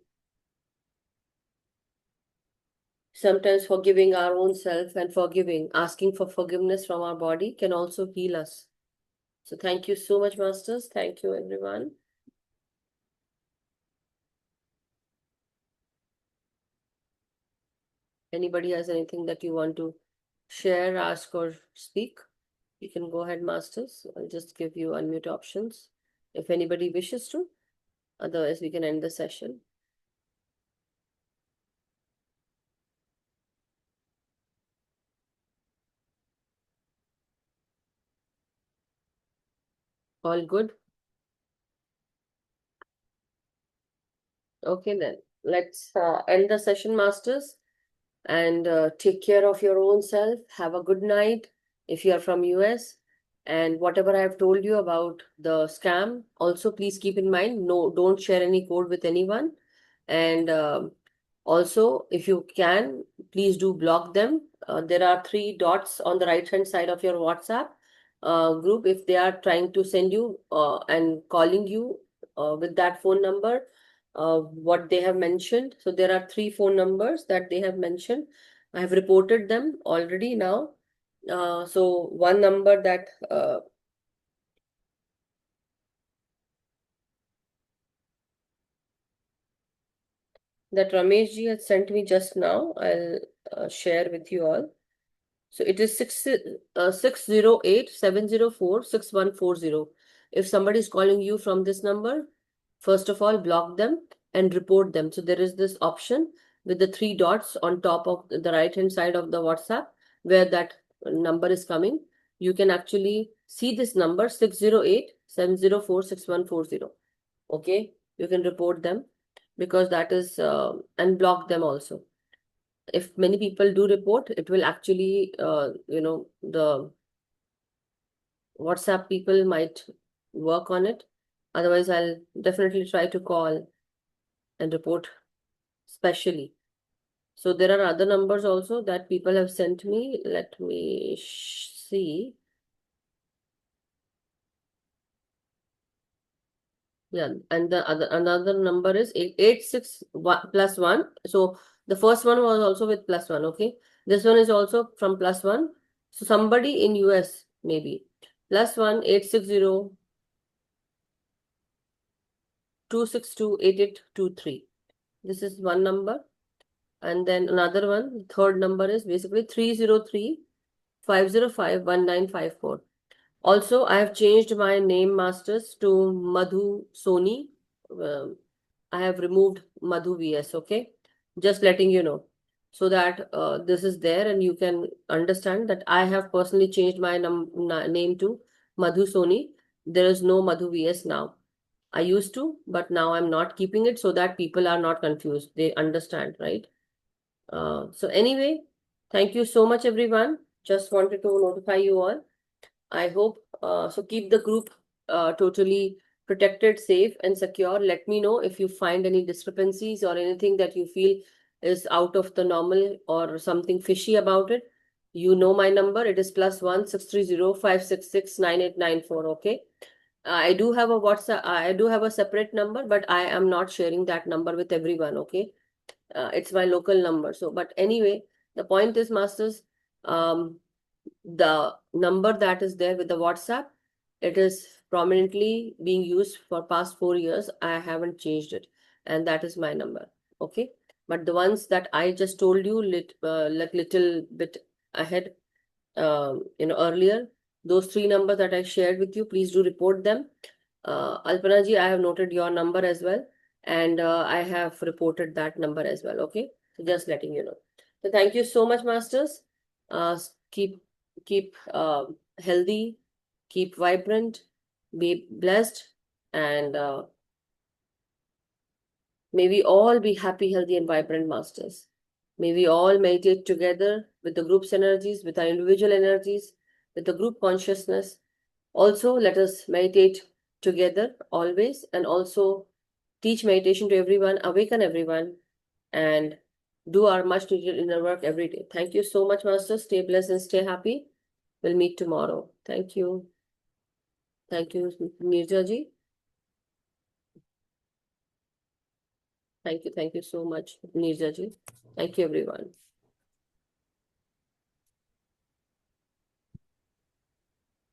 Sometimes forgiving our own self and asking for forgiveness from our body can also heal us. So thank you so much, masters. Thank you, everyone. Anybody has anything that you want to share, ask, or speak? You can go ahead, masters. I'll just give you unmute options if anybody wishes to. Otherwise, we can end the session. All good? Okay, then. Let's end the session, masters. And take care of your own self. Have a good night if you are from US. And whatever I have told you about the scam, also please keep in mind, no, don't share any code with anyone. And also, if you can, please do block them. There are 3 dots on the right hand side of your WhatsApp group. If they are trying to send you and calling you with that phone number, what they have mentioned. So there are 3 phone numbers that they have mentioned. I have reported them already now. So one number that Ramesh ji had sent me just now, I'll share with you all. So it is 608-704-6140. If somebody is calling you from this number, first of all, block them and report them. So there is this option with the 3 dots on top of the right hand side of the WhatsApp where that number is coming. You can actually see this number 608-704-6140. Okay, you can report them because that is and block them also. if many people do report, it will actually, the WhatsApp people might work on it. Otherwise, I'll definitely try to call and report specially. So there are other numbers also that people have sent me. Let me see. Yeah, and the another number is 886 plus 1. So the first one was also with plus 1, okay? This one is also from plus 1. So somebody in US maybe. Plus 1 860 262 8823. This is one number. And then another one, third number is basically 303 505 1954. Also, I have changed my name masters to MadhuSoni. I have removed Madhu VS, okay? Just letting you know. So that this is there and you can understand that I have personally changed my name to MadhuSoni. There is no Madhu VS now. I used to, but now I'm not keeping it so that people are not confused. They understand, right? So anyway, thank you so much, everyone. Just wanted to notify you all. I hope so. Keep the group totally protected, safe, and secure. Let me know if you find any discrepancies or anything that you feel is out of the normal or something fishy about it. You know my number. It is +1 630 566 9894. Okay. I do have a WhatsApp. I do have a separate number, but I am not sharing that number with everyone. Okay. It's my local number. So, but anyway, the point is, masters, the number that is there with the WhatsApp, it is prominently being used for past 4 years. I haven't changed it, and that is my number. Okay, but the ones that I just told you, like little bit ahead, earlier, those three numbers that I shared with you, please do report them. Alpana ji, I have noted your number as well, and I have reported that number as well. Okay, so just letting you know. So thank you so much, masters. Keep healthy, keep vibrant, be blessed, and may we all be happy, healthy, and vibrant, masters. May we all meditate together with the group's energies, with our individual energies, with the group consciousness. Also, let us meditate together always, and also teach meditation to everyone, awaken everyone, and do our much needed inner work every day. Thank you so much, masters. Stay blessed and stay happy. We'll meet tomorrow. Thank you. Thank you, Nirja ji. Thank you so much, Nirja ji. Thank you, everyone.